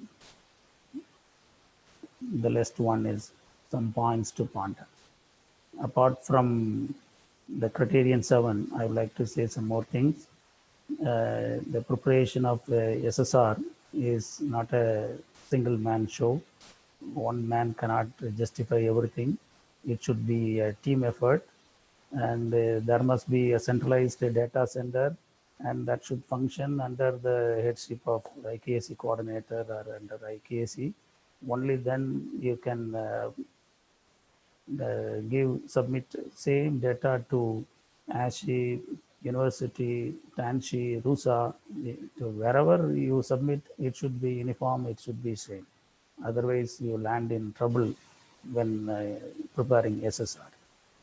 The last one is some points to ponder. Apart from the Criterion 7, I would like to say some more things. The preparation of SSR is not a single man show. one man cannot justify everything. It should be a team effort, and there must be a centralized data center, and that should function under the headship of IQAC coordinator or under IQAC. Only then you can submit same data to ASHI, University, Tanshi, RUSA. To wherever you submit, it should be uniform, it should be same. Otherwise, you land in trouble when preparing SSR.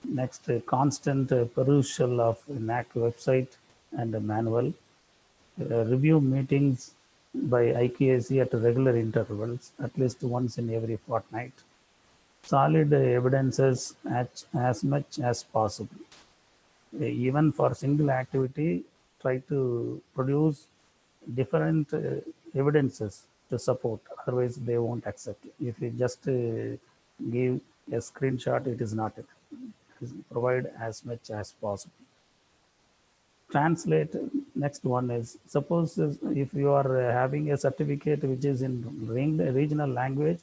Next, constant perusal of NAC website and manual. Review meetings by IQAC at regular intervals, at least once in every fortnight. Solid evidences as much as possible. Even for single activity, try to produce different evidences to support, otherwise they won't accept it. If you just give a screenshot, it is not it. Provide as much as possible. Translate. Next one is, suppose if you are having a certificate which is in regional language,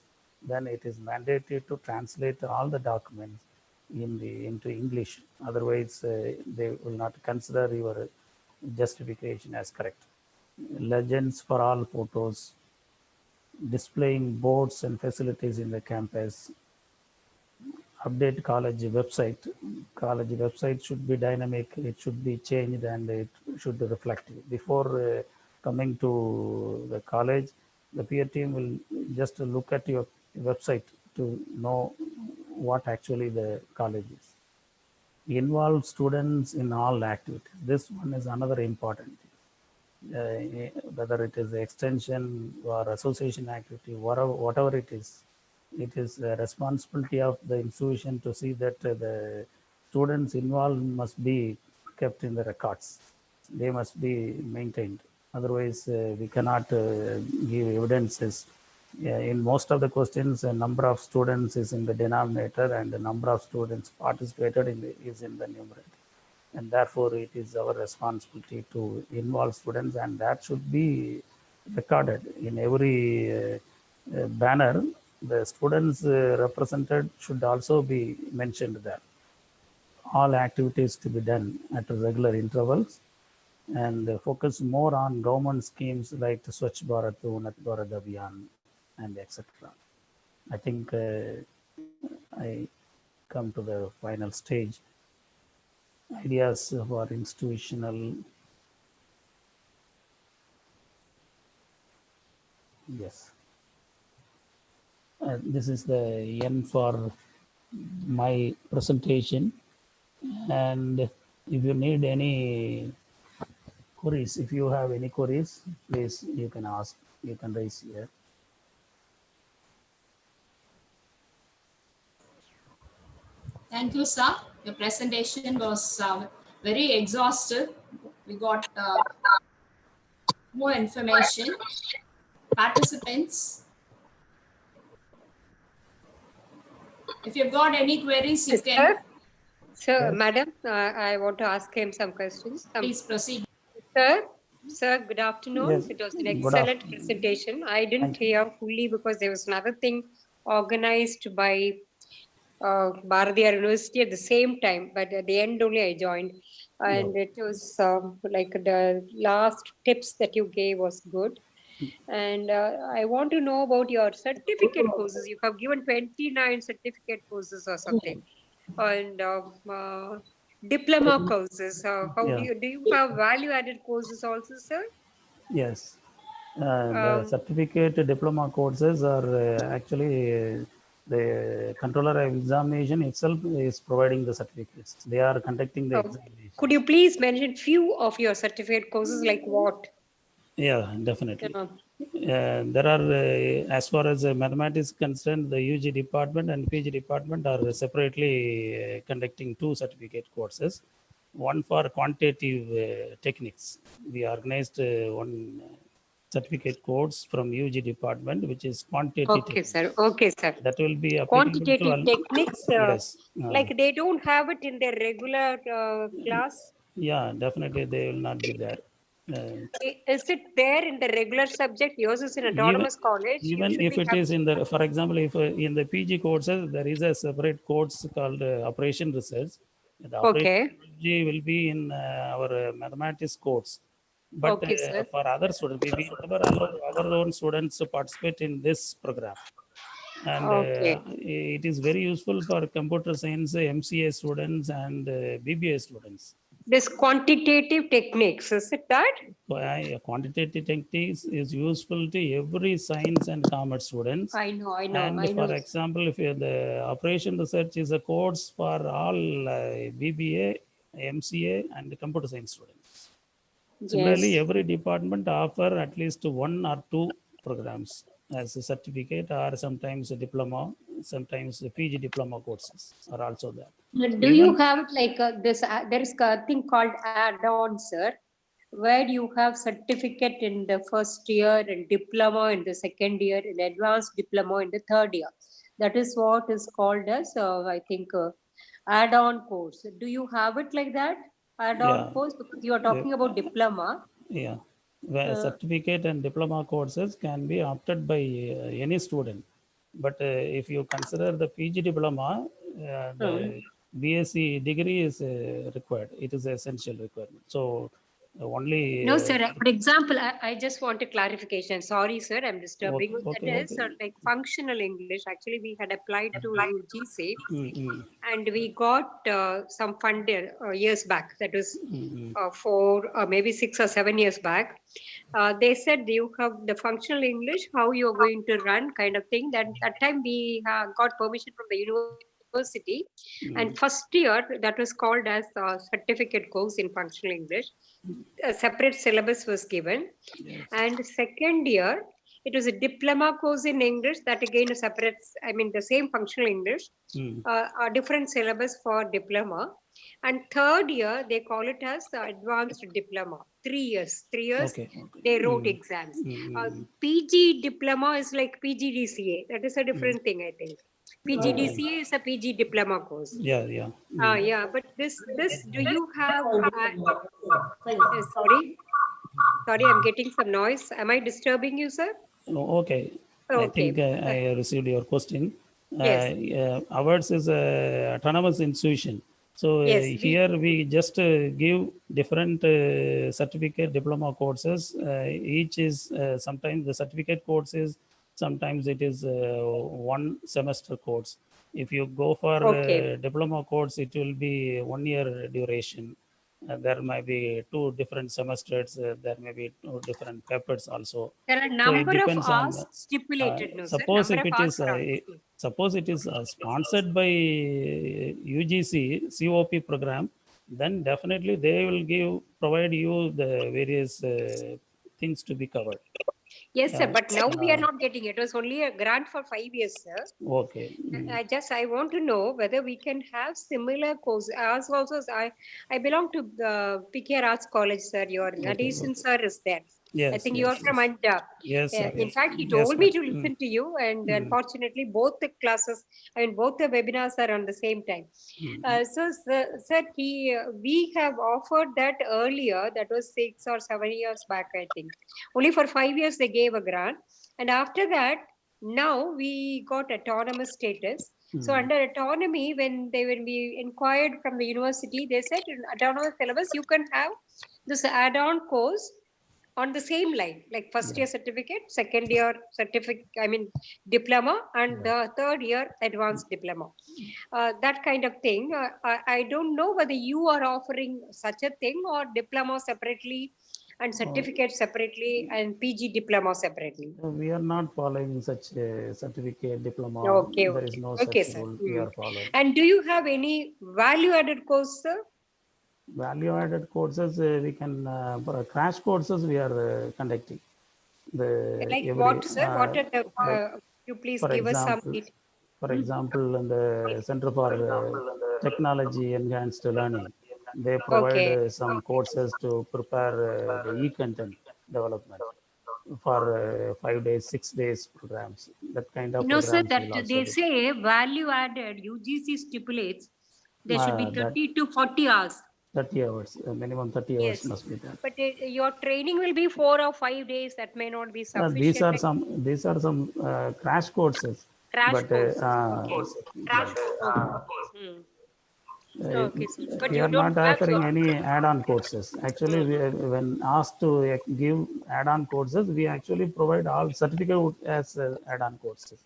then it is mandatory to translate all the documents into English. Otherwise, they will not consider your justification as correct. Legends for all photos, displaying boards and facilities in the campus. Update college website. College website should be dynamic, it should be changed, and it should reflect. Before coming to the college, the peer team will just look at your website to know what actually the college is. Involve students in all activities. This one is another important thing. Whether it is extension or association activity, whatever it is the responsibility of the institution to see that the students involved must be kept in the records. They must be maintained. Otherwise, we cannot give evidences. In most of the questions, a number of students is in the denominator and the number of students participated is in the numerator. And therefore, it is our responsibility to involve students, and that should be recorded in every banner. The students represented should also be mentioned there. All activities to be done at regular intervals, and focus more on government schemes like the Swachh Bharat, Unnat Bharat Abhiyan, and etc. I think I come to the final stage. Ideas for institutional. Yes. This is the end for my presentation. And if you need any queries, if you have any queries, please you can ask, you can raise here. Thank you, sir. Your presentation was very exhaustive. We got more information. Participants, if you've got any queries, you can. Sir, Yes. madam, I want to ask him some questions. Please proceed. Sir, good afternoon. Yes. It was an Good excellent afternoon. presentation. I didn't Thank you. hear fully because there was another thing organized by Bharatiyar University at the same time, but at the end only I joined. And it was like the last tips that you gave was good. And I want to know about your certificate courses. You have given 29 certificate courses or something. And diploma courses. How Yeah. do you have value-added courses also, sir? Yes. The certificate diploma courses are actually the controller of examination itself is providing the certificates. They are conducting the examination. Could you please mention few of your certificate courses, like what? Yeah, definitely. There are, as far as mathematics concerned, the UG department and PG department are separately conducting 2 certificate courses. One for quantitative techniques. We organized one certificate course from UG department, which is quantitative. Okay, sir. Okay, sir. That will be quantitative techniques. Yes. Like they don't have it in their regular class. Yeah, definitely they will not be there. Is it there in the regular subject? Yours is in autonomous college. Even if it is in the, for example, if in the PG courses, there is a separate course called operation research. The operation research will be in our mathematics course. But for other students, we never allow our own students to participate in this program. And it is very useful for computer science, MCA students and BBA students. This quantitative techniques, is it that? Quantitative techniques is useful to every science and commerce students. I know. And for example, if the operation research is a course for all BBA, MCA, and computer science students. Similarly, every department offer at least 1 or 2 programs as a certificate or sometimes a diploma, sometimes the PG diploma courses are also there. Do you have it like this? There is a thing called add-on, sir, where you have certificate in the first year and diploma in the second year and advanced diploma in the third year. That is what is called as, I think, add-on course. Do you have it like that? Add-on course, because you are talking about diploma. Yeah. Where certificate and diploma courses can be opted by any student. But if you consider the PG diploma, the BSc degree is required. It is an essential requirement. So only... No, sir. For example, I just want a clarification. Sorry, sir, I'm disturbing. That is like functional English. Actually, we had applied to UGC and we got some fund years back. That was for maybe 6 or 7 years back. They said you have the functional English, how you're going to run kind of thing. That time we got permission from the university. And first year, that was called as a certificate course in functional English. A separate syllabus was given. And second year, it was a diploma course in English, that again a separate, I mean the same functional English, a different syllabus for diploma. And third year, they call it as advanced diploma. 3 years. 3 years, they wrote exams. PG diploma is like PGDCA. That is a different thing, I think. PGDCA is a PG diploma course. Yeah. But this, do you have... Sorry, I'm getting some noise. Am I disturbing you, sir? No, okay. I think I received your question. Yes. Ours is an autonomous institution. So here we just give different certificate diploma courses. Each is sometimes the certificate courses, sometimes it is 1 semester course. If you go for diploma course, it will be 1 year duration. There may be 2 different semesters. There may be 2 different papers also. There are a number of hours stipulated. Suppose if it is sponsored by UGC COP program, then definitely they will provide you the various things to be covered. Yes, sir. But now we are not getting it. It was only a grant for 5 years, sir. Okay. I want to know whether we can have similar courses. As also, I belong to the PKR Arts College, sir. Your Nadison sir is there. Yes, I think you are from Anda. Yes, sir. In fact, he told me to listen to you, and unfortunately, both the classes, both the webinars are on the same time. So, sir, we have offered that earlier. That was 6 or 7 years back, I think. Only for 5 years they gave a grant, and after that, now we got autonomous status. So under autonomy, when we inquired from the university, they said in autonomous syllabus you can have this add-on course on the same line, like first year certificate, second year certificate, diploma, and the third year advanced diploma. That kind of thing. I don't know whether you are offering such a thing, or diploma separately and certificate separately and PG diploma separately. We are not following such a certificate diploma. There is no such rule we are following. And do you have any value-added course, sir? Value-added courses, we can, for crash courses, we are conducting. What, sir? What are the, you please give us some details. For example, in the Center for Technology Enhanced Learning, they provide some courses to prepare the e-content development for 5 days, 6 days programs. That kind of programs. Sir, that they say value-added UGC stipulates there should be 30 to 40 hours. 30 hours, minimum 30 hours Yes. must be there. But your training will be 4 or 5 days. That may not be sufficient. These are some crash courses. Crash But courses. Okay. Hmm. Okay, sir. But we you are don't not have offering any add-on courses. Actually, when asked to give add-on courses, we actually provide all certificate as add-on courses.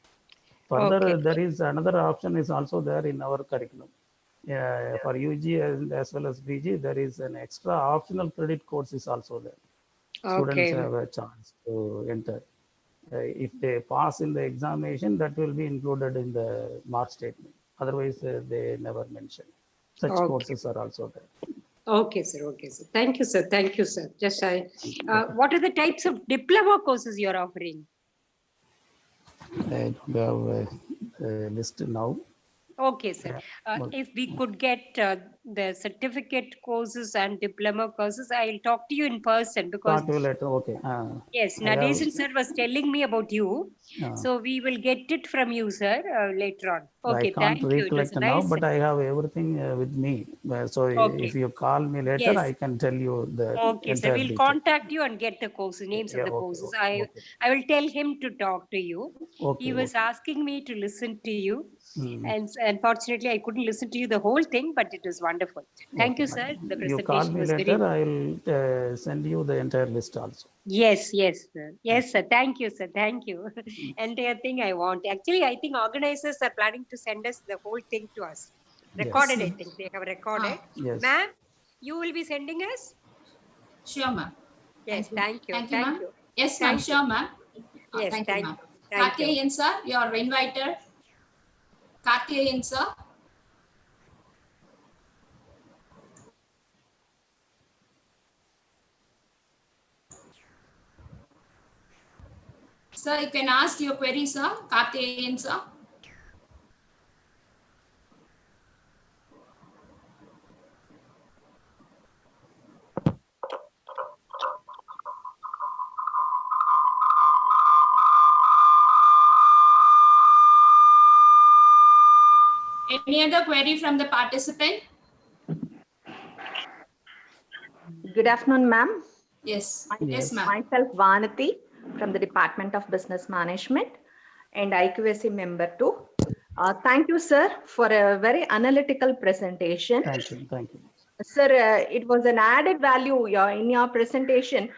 Further, Okay. there is another option is also there in our curriculum. For UG and as well as PG, there is an extra optional credit course is also there. Students Okay. have a chance to enter. If they pass in the examination, that will be included in the mark statement. Otherwise, they never mention. Such Okay. courses are also there. Okay, sir. Okay, sir. Thank you, sir. Thank you, sir. Just what are the types of diploma courses you are offering? I don't have a list now. Okay, sir. If we could get the certificate courses and diploma courses, I'll talk to you in person because Talk to you later. Okay. yes, Nadesan sir was telling me about you. Uh, So we will get it from you, sir, later on. I Okay, can't thank you. It was recollect a now, nice. but I have everything with me. So Okay. if you call me later, Yes. I can tell you the Okay, so entire we'll detail. contact you and get the courses, names of the courses. I will tell him to talk to you. Okay, He was asking me to listen to you, Hmm. and unfortunately, I couldn't listen to you the whole thing, but it was wonderful. Thank you, sir. The You call presentation me was later, very. I will send you the entire list also. Yes, yes, sir. Yes, sir. Thank you, sir. Thank you. Entire thing I want. Actually, I think organizers are planning to send us the whole thing to us. Recorded, I think they have recorded. Yes. Ma'am, you will be sending us? Sure, ma'am. Yes, thank you. Thank you, Thank ma'am. you. Yes, ma'am. Thank you. Sure, ma'am. Yes, Thank you, thank ma'am. you. Thank you. Karthikeyan, sir, you are invited. Karthikeyan, sir. Sir, you can ask your query, sir. Karthikeyan, sir. Any other query from the participant? Good afternoon, ma'am. Yes. Yes, ma'am. Myself, Vanati from the Department of Business Management and IQAC member too. Thank you, sir, for a very analytical presentation. Thank you. Thank you. Sir, it was an added value in your presentation.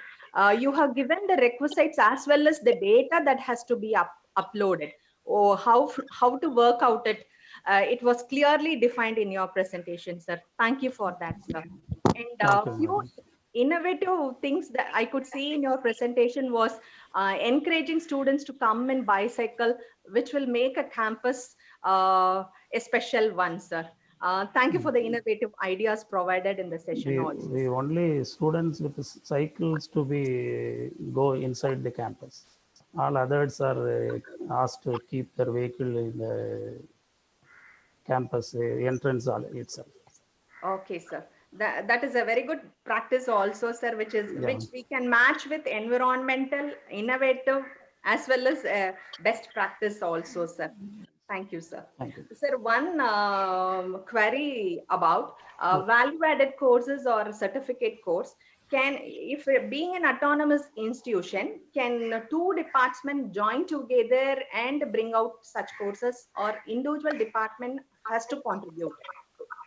You have given the requisites as well as the data that has to be uploaded or how to work out it. It was clearly defined in your presentation, sir. Thank you for that, sir. And a few innovative things that I could see in your presentation was encouraging students to come and bicycle, which will make a campus a special one, sir. Thank you for the innovative ideas provided in the session also. We only students with cycles to be go inside the campus. All others are asked to keep their vehicle in the campus entrance itself. Okay, sir. That is a very good practice also, sir, which we can match with environmental, innovative, as well as best practice also, sir. Thank you, sir. Thank you. Sir, one query about value-added courses or certificate course. If being an autonomous institution, can two departments join together and bring out such courses, or individual department has to contribute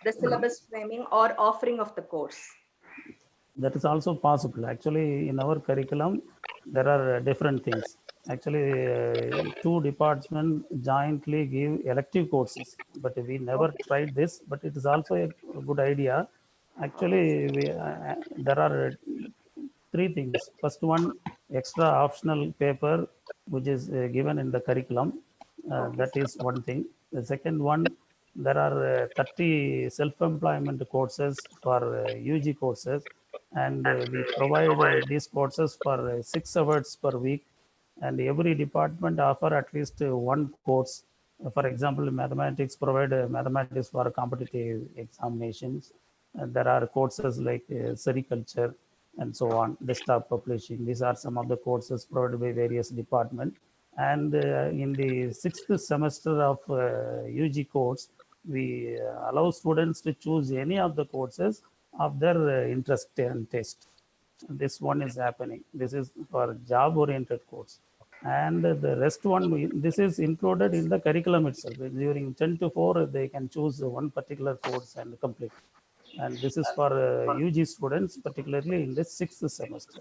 the syllabus framing or offering of the course? That is also possible. Actually, in our curriculum, there are different things. Actually, two departments jointly give elective courses, but we never tried this, but it is also a good idea. Actually, there are three things. First one, extra optional paper, which is given in the curriculum. That is one thing. The second one, there are 30 self-employment courses for UG courses, and we provide these courses for 6 hours per week, and every department offer at least one course. For example, mathematics provide mathematics for competitive examinations. There are courses like sericulture and so on, desktop publishing. These are some of the courses provided by various departments. And in the 6th semester of UG course, we allow students to choose any of the courses, of their interest and taste. This one is happening. This is for job-oriented course. And the rest one, this is included in the curriculum itself. During 10 to 4, they can choose one particular course and complete. And this is for UG students, particularly in the 6th semester.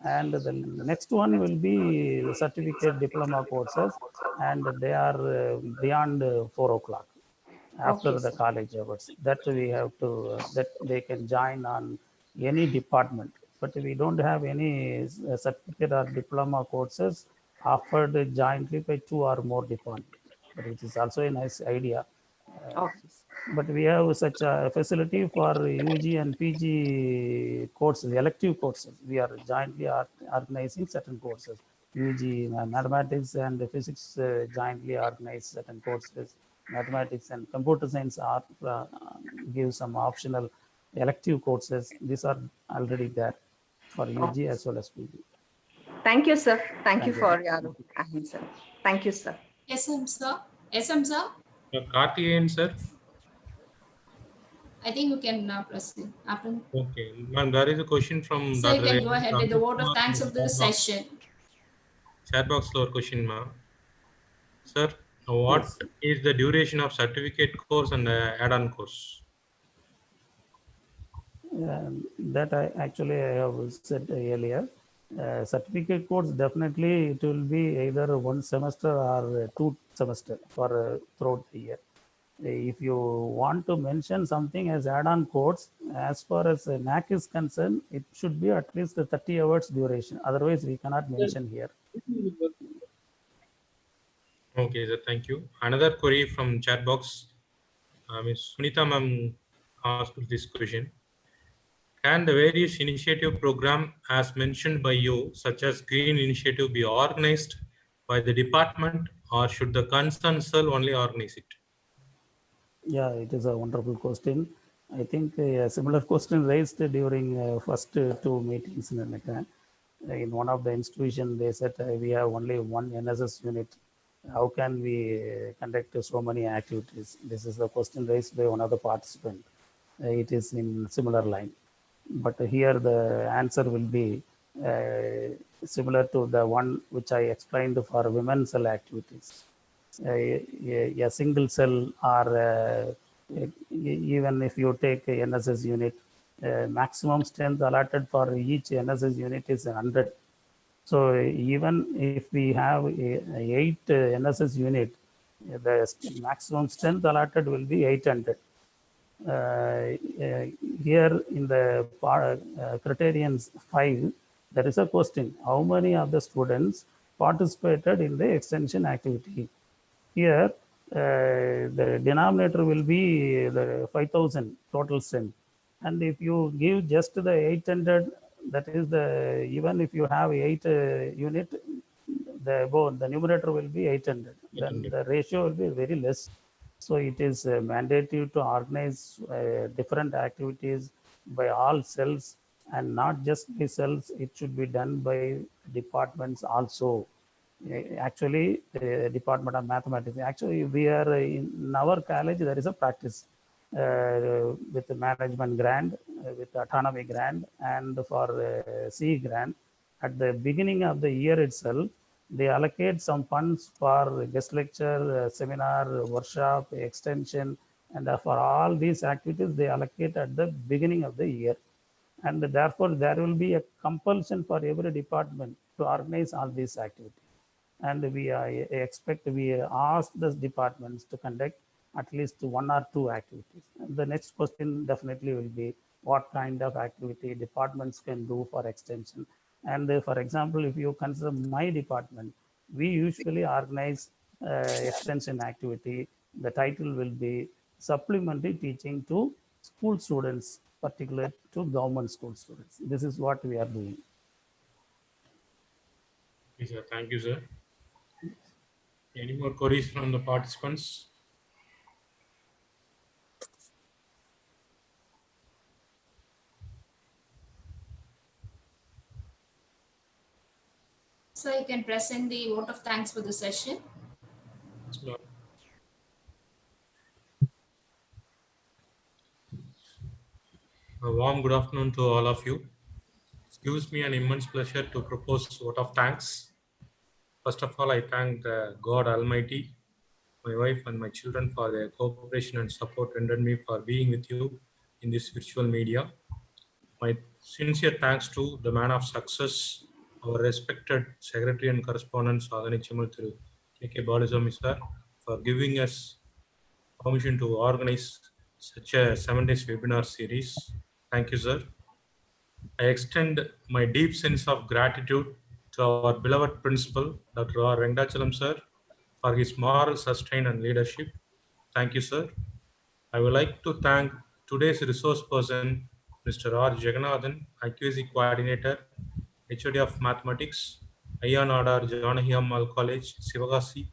And the next one will be the certificate diploma courses, and they are beyond 4 o'clock after Okay, the sir. college hours. That we have to, that they can join on any department. But we don't have any certificate or diploma courses offered jointly by 2 or more departments. But which is also a nice idea. Okay. But we have such a facility for UG and PG courses, elective courses. We are jointly organizing certain courses. UG mathematics and physics jointly organize certain courses. Mathematics and computer science give some optional elective courses. These are already there for UG Okay. as well as PG. Thank you, sir. Thank you Thank you. for your answer. Thank you, sir. SM sir. SM sir. Karthikeyan, sir. I think you can proceed. After. Okay, ma'am, there is a question from So you Dr. can go ahead with the vote of thanks of the Kumar. session. Chat box lower question, ma'am. Sir, what Yes. is the duration of certificate course and add-on course? That I have said earlier. Certificate course, definitely it will be either one semester or 2 semester for throughout the year. If you want to mention something as add-on course, as far as NAC is concerned, it should be at least 30 hours duration. Otherwise, we cannot mention here. Okay, sir, thank you. Another query from chat box. Ms. Sunita ma'am asked this question. Can the various initiative program as mentioned by you, such as Green Initiative, be organized by the department, or should the concerned cell only organize it? Yeah, it is a wonderful question. I think a similar question raised during first 2 meetings in America. In one of the institutions, they said we have only one NSS unit. How can we conduct so many activities? This is the question raised by one of the participants. It is in similar line. But here the answer will be similar to the one which I explained for women's cell activities. A single cell or even if you take a NSS unit, maximum strength allotted for each NSS unit is 100. So even if we have 8 NSS unit, the maximum strength allotted will be 800. Here in the Criterion 5, there is a question: how many of the students participated in the extension activity? Here, the denominator will be the 5,000 total strength. And if you give just the 800, that is the, even if you have 8 unit, the numerator will be 800. Then the ratio will be very less. So it is mandatory to organize different activities by all cells, and not just by cells. It should be done by departments also. Actually, the Department of Mathematics. Actually, we are in our college. There is a practice with the management grant, with autonomy grant, and for C grant. At the beginning of the year itself, they allocate some funds for guest lecture, seminar, workshop, extension, and for all these activities, they allocate at the beginning of the year. And therefore, there will be a compulsion for every department to organize all these activities. And we ask the departments to conduct at least 1 or 2 activities. And the next question definitely will be what kind of activity departments can do for extension. And for example, if you consider my department, we usually organize extension activity. The title will be supplementary teaching to school students, particularly to government school students. This is what we are doing. Yes, sir. Thank you, sir. Any more queries from the participants? So you can present the vote of thanks for the session. warm good afternoon to all of you. It gives me an immense pleasure to propose a vote of thanks. First of all, I thank God Almighty, my wife and my children for their cooperation and support rendered me for being with you in this virtual media. My sincere thanks to the man of success, our respected Secretary and Correspondent Sadhanichamal Thiru K.K. Balaswamy sir, for giving us permission to organize such a 7 days webinar series. Thank you, sir. I extend my deep sense of gratitude to our beloved principal, Dr. R. Vengachalam sir, for his moral sustain and leadership. Thank you, sir. I would like to thank today's resource person, Mr. R. Jagannathan, IQAC coordinator, HOD of Mathematics, Ayya Nadar Janaki Ammal College, Sivagasi,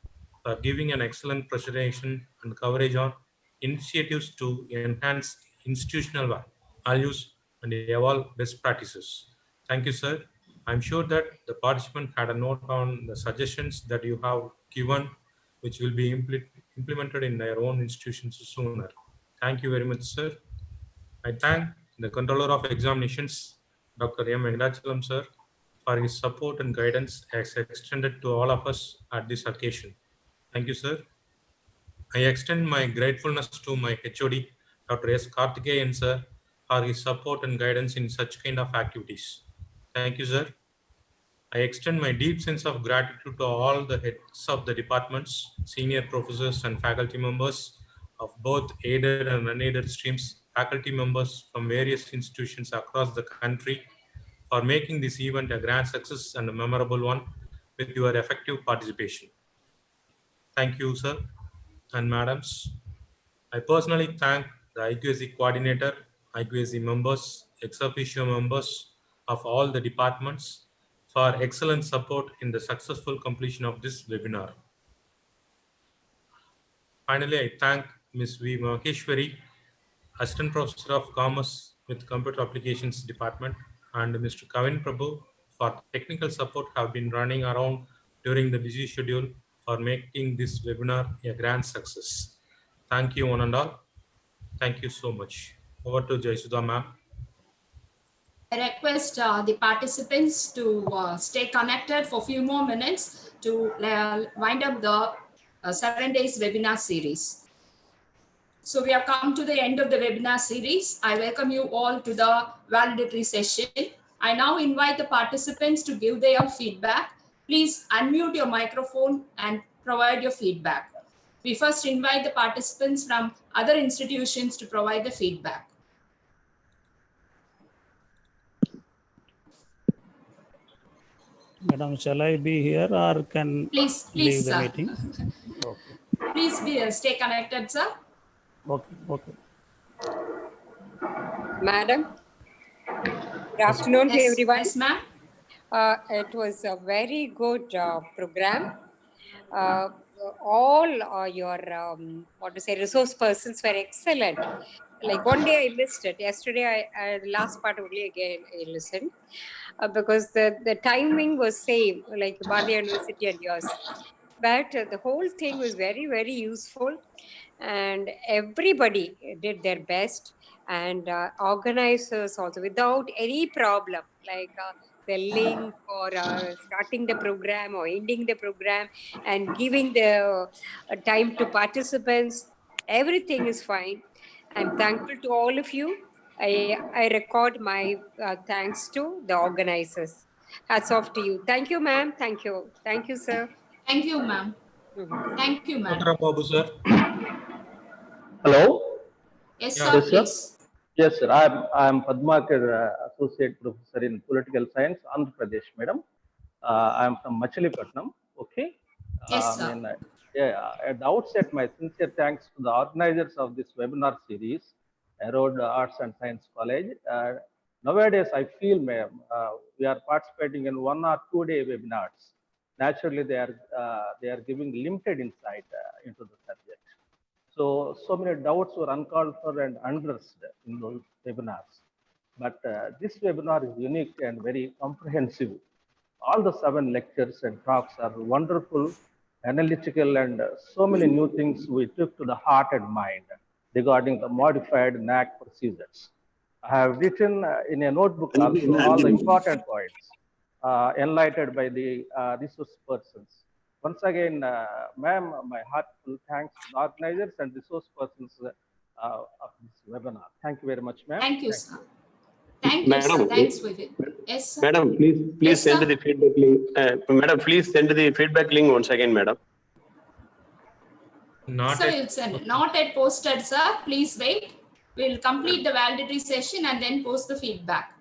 for giving an excellent presentation and coverage on initiatives to enhance institutional values and evolve best practices. Thank you, sir. I'm sure that the participant had a note on the suggestions that you have given, which will be implemented in their own institutions sooner. Thank you very much, sir. I thank the Controller of Examinations, Dr. M. Vengachalam, sir, for his support and guidance as extended to all of us at this occasion. Thank you, sir. I extend my gratefulness to my HOD, Dr. S. Karthikeyan, sir, for his support and guidance in such kind of activities. Thank you, sir. I extend my deep sense of gratitude to all the heads of the departments, senior professors and faculty members of both aided and unaided streams, faculty members from various institutions across the country for making this event a grand success and a memorable one with your effective participation. Thank you, sir and madams. I personally thank the IQAC coordinator, IQAC members, ex officio members of all the departments for excellent support in the successful completion of this webinar. Finally, I thank Ms. V. Maheshwari, Assistant Professor of Commerce with Computer Applications Department, and Mr. Kavin Prabhu for technical support have been running around during the busy schedule for making this webinar a grand success. Thank you one and all. Thank you so much. Over to Jaisudha ma'am. I request the participants to stay connected for a few more minutes to wind up the 7 days webinar series. So we have come to the end of the webinar series. I welcome you all to the valedictory session. I now invite the participants to give their feedback. Please unmute your microphone and provide your feedback. We first invite the participants from other institutions to provide the feedback. Madam, shall I be here or can please, leave the sir. meeting? Okay. Please stay connected, sir. Okay. Okay. Madam, good afternoon to everyone. Yes, ma'am. It was a very good program. All your resource persons were excellent. Like one day I missed it. Yesterday, I last part only again I listened because the timing was same like Bali University and yours. But the whole thing was very, very useful, and everybody did their best, and organizers also without any problem, like the link or starting the program or ending the program and giving the time to participants. Everything is fine. I'm thankful to all of you. I record my thanks to the organizers. Hats off to you. Thank you, ma'am. Thank you. Thank you, sir. Thank you, ma'am. Thank you, ma'am. Dr. Babu, sir. Hello. Yes, Yeah. sir, Yes, sir. please. Yes, sir. I'm Padmakar, Associate Professor in Political Science, Andhra Pradesh, madam. I'm from Machilipatnam. Okay. Yes, sir. At the outset, my sincere thanks to the organizers of this webinar series, Road Arts and Science College. Nowadays, I feel, ma'am, we are participating in 1 or 2 day webinars. Naturally, they are giving limited insight into the subject. So many doubts were uncalled for and unaddressed in those webinars. But this webinar is unique and very comprehensive. All the 7 lectures and talks are wonderful, analytical, and so many new things we took to the heart and mind regarding the modified NAC procedures. I have written in a notebook also all the important points enlightened by the resource persons. Once again, ma'am, my heartfelt thanks to the organizers and resource persons of this webinar. Thank you very much, ma'am. Thank you, sir. Thank you, sir. Thanks, Vivek. Yes, sir. Madam, please Yes, send sir. the feedback link. Madam, please send the feedback link once again, madam. Not Sir, at- you'll send. Not yet posted, sir. Please wait. We'll complete the validity session and then post the feedback.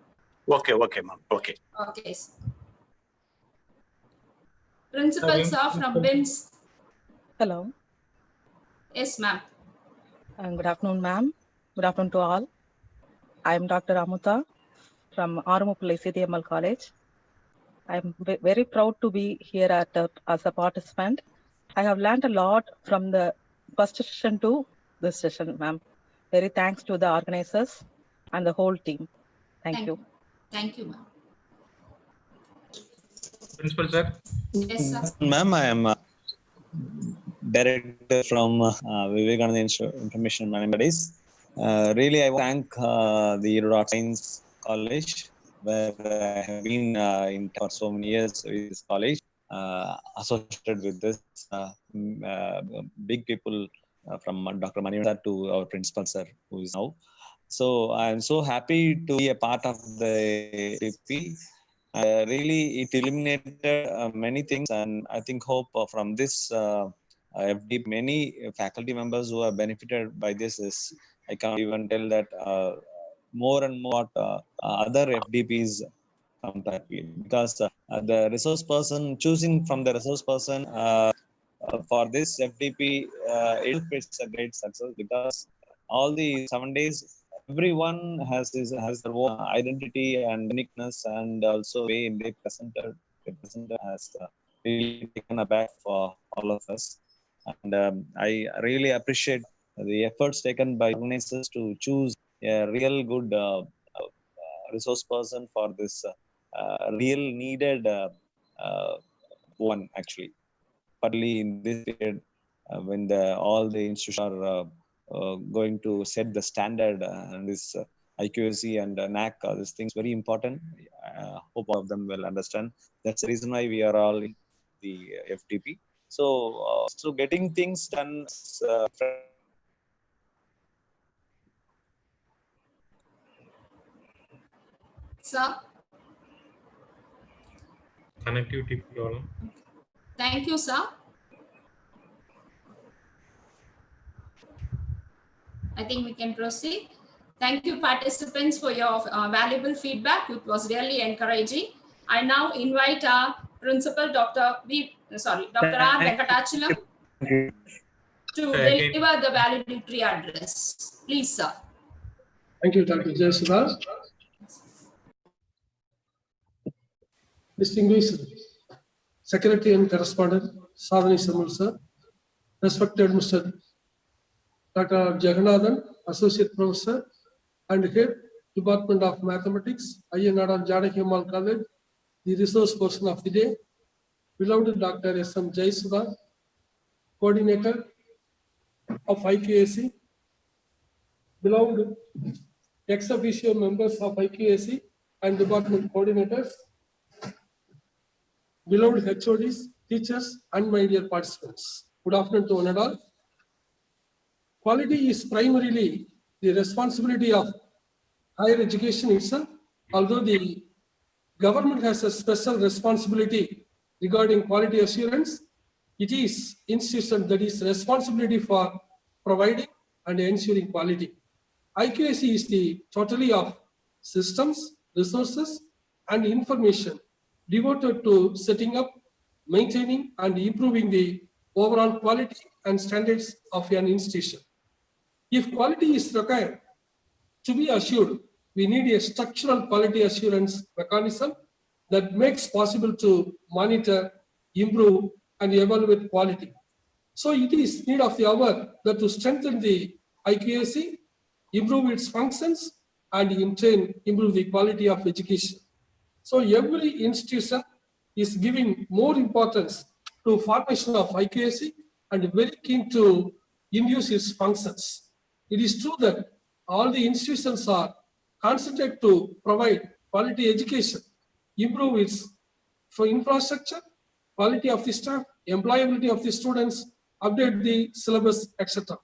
Okay, ma'am. Okay. Okay, sir. Principal, sir, from BIMS. Hello. Yes, ma'am. Good afternoon, ma'am. Good afternoon to all. I am Dr. Amuta from Arumupalli CDML College. I am very proud to be here as a participant. I have learned a lot from the first session to this session, ma'am. Very thanks to the organizers and the whole team. Thank you. Thank you, ma'am. Principal, sir. Yes, sir. Ma'am, I am director from Vivekananda Institute of Information Management. Really, I thank the Erodot Science College, where I have been in for so many years with this college, associated with this big people from Dr. Manivanda to our principal sir, who is now. So I am so happy to be a part of the FDP. Really, it eliminated many things, and I think hope from this FD, many faculty members who have benefited by this is, I can't even tell that more and more other FDPs because the resource person, choosing from the resource person for this FDP, it's a great success because all the 7 days, everyone has their own identity and uniqueness, and also way they presented has really taken aback for all of us. And I really appreciate the efforts taken by organizers to choose a real good resource person for this real needed one, actually, partly in this period when all the institutions are going to set the standard and this IQAC and NAC, these things very important. Hope all of them will understand. That's the reason why we are all in the FTP. So getting things done. Sir. Connectivity problem. Thank you, sir. I think we can proceed. Thank you, participants, for your valuable feedback. It was really encouraging. I now invite our principal, Dr. R. Venkatachalam, to deliver the valedictory address. Please, sir. Thank you, Dr. Jayasudha. Distinguished Secretary and Correspondent, Sadhani Samal sir, respected Mr. Dr. Jagannathan, Associate Professor and Head, Department of Mathematics, INR Janaki College, the resource person of the day, beloved Dr. S.M. Jayasudha, Coordinator of IQAC, beloved ex officio members of IQAC and department coordinators, beloved HODs, teachers, and my dear participants. Good afternoon to one and all. Quality is primarily the responsibility of higher education itself, although the government has a special responsibility regarding quality assurance. It is institution that is responsibility for providing and ensuring quality. IQAC is the totality of systems, resources, and information devoted to setting up, maintaining, and improving the overall quality and standards of an institution. If quality is required to be assured, we need a structural quality assurance mechanism that makes possible to monitor, improve, and evaluate quality. So it is need of the hour that to strengthen the IQAC, improve its functions, and in turn improve the quality of education. So every institution is giving more importance to formation of IQAC and very keen to induce its functions. It is true that all the institutions are concentrate to provide quality education, improve its infrastructure, quality of the staff, employability of the students, update the syllabus, etc.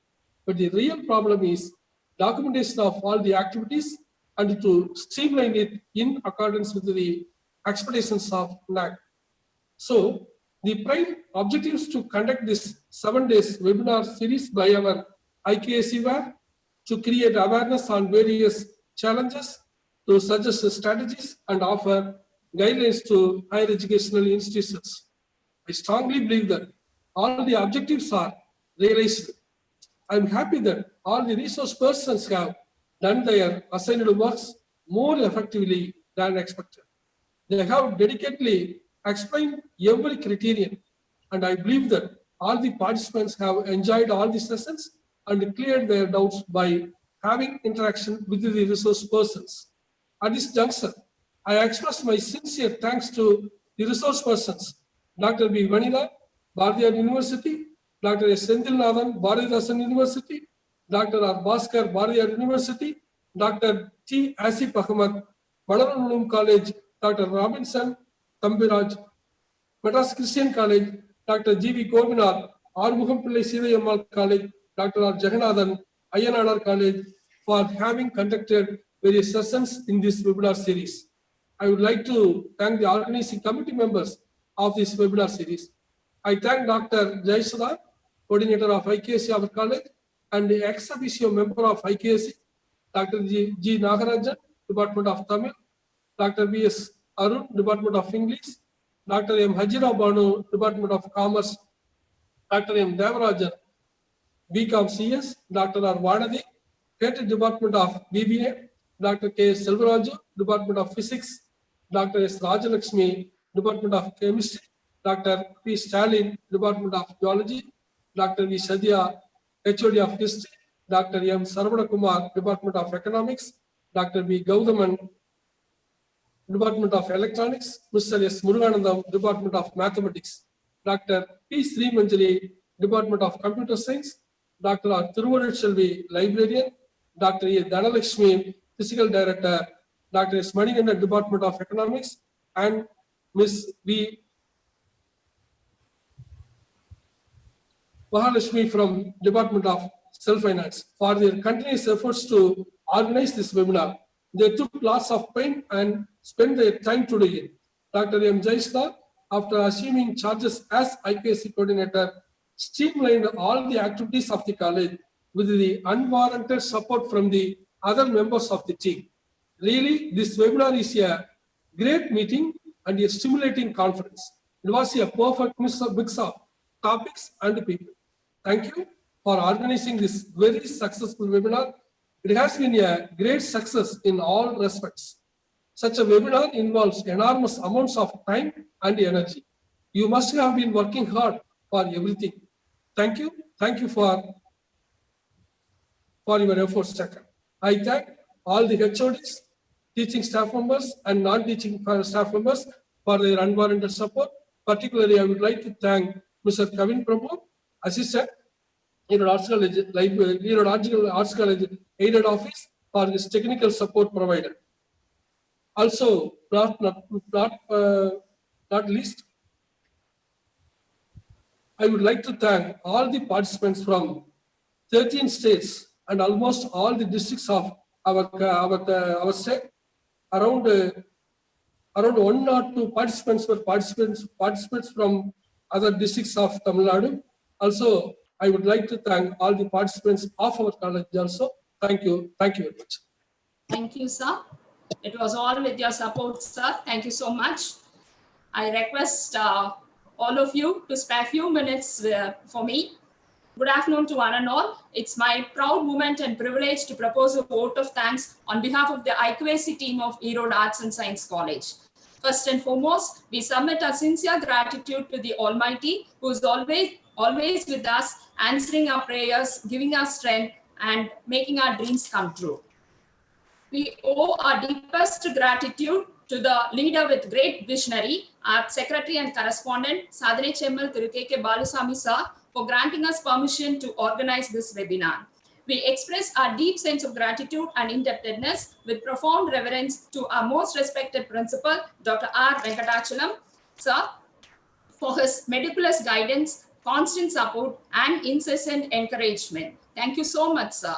But the real problem is documentation of all the activities and to streamline it in accordance with the expectations of NAC. So the prime objectives to conduct this 7 days webinar series by our IQAC were to create awareness on various challenges, to suggest strategies and offer guidelines to higher educational institutions. I strongly believe that all the objectives are realized. I'm happy that all the resource persons have done their assigned works more effectively than expected. They have dedicatedly explained every criterion, and I believe that all the participants have enjoyed all the sessions and cleared their doubts by having interaction with the resource persons. At this juncture, I express my sincere thanks to the resource persons, Dr. B. Vanila, Bardiyar University, Dr. S. Senthilnathan, Bharathidasan University, Dr. R. Bhaskar, Bardiyar University, Dr. T. Asif Ahmad, Malayalam College, Dr. Robinson, Thambiraj, Madras Christian College, Dr. G.V. Govinar, R. Muhampillai Sivayammal College, Dr. R. Jaganathan, Ayyanadar College, for having conducted various sessions in this webinar series. I would like to thank the organizing committee members of this webinar series. I thank Dr. Jayasudha, coordinator of IQAC our college, and the ex officio member of IQAC, Dr. G. Nagarajan, Department of Tamil, Dr. B.S. Arun, Department of English, Dr. M. Hajira Banu, Department of Commerce, Dr. M. Devarajan, BCom CS, Dr. R. Vadadi, Head Department of BBA, Dr. K. Selvaraju, Department of Physics, Dr. S. Rajalakshmi, Department of Chemistry, Dr. P. Stalin, Department of Geology, Dr. V. Sadhya, HOD of History, Dr. M. Sarvana Kumar, Department of Economics, Dr. B. Gaudaman, Department of Electronics, Mr. S. Muruganandam, Department of Mathematics, Dr. P. Sri Manjari, Department of Computer Science, Dr. R. Thiruvarachalvi, Librarian, Dr. A. Dhanalakshmi, Physical Director, Dr. S. Manikanda, Department of Economics, and Ms. V. Mahalakshmi from Department of Self-Finance for their continuous efforts to organize this webinar. They took lots of pain and spent their time to do it. Dr. M. Jayasudha, after assuming charges as IQAC coordinator, streamlined all the activities of the college with the unwarranted support from the other members of the team. Really, this webinar is a great meeting and a stimulating conference. It was a perfect mix of topics and people. Thank you for organizing this very successful webinar. It has been a great success in all respects. Such a webinar involves enormous amounts of time and energy. You must have been working hard for everything. Thank you. Thank you for your efforts, Chakra. I thank all the HODs, teaching staff members and non-teaching staff members for their unwarranted support. Particularly, I would like to thank Mr. Kavin Prabhu, Assistant, Arts College Aided Office for his technical support provided. Also, not least, I would like to thank all the participants from 13 states and almost all the districts of our state. Around 1 or 2 participants were participants from other districts of Tamil Nadu. Also, I would like to thank all the participants of our college also. Thank you. Thank you very much. Thank you, sir. It was all with your support, sir. Thank you so much. I request all of you to spare a few minutes for me. Good afternoon to one and all. It's my proud moment and privilege to propose a vote of thanks on behalf of the IQAC team of Erode Arts and Science College. First and foremost, we submit our sincere gratitude to the Almighty, who is always with us, answering our prayers, giving us strength, and making our dreams come true. We owe our deepest gratitude to the leader with great visionary, our secretary and correspondent, Sadhane Chemmal Thiru K. Balusamy sir, for granting us permission to organize this webinar. We express our deep sense of gratitude and indebtedness with profound reverence to our most respected principal, Dr. R. Venkatachalam, sir, for his meticulous guidance, constant support, and incessant encouragement. Thank you so much, sir.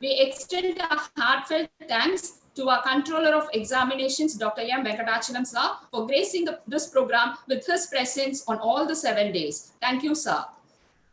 We extend our heartfelt thanks to our Controller of Examinations, Dr. M. Venkatachalam, sir, for gracing this program with his presence on all the 7 days. Thank you, sir.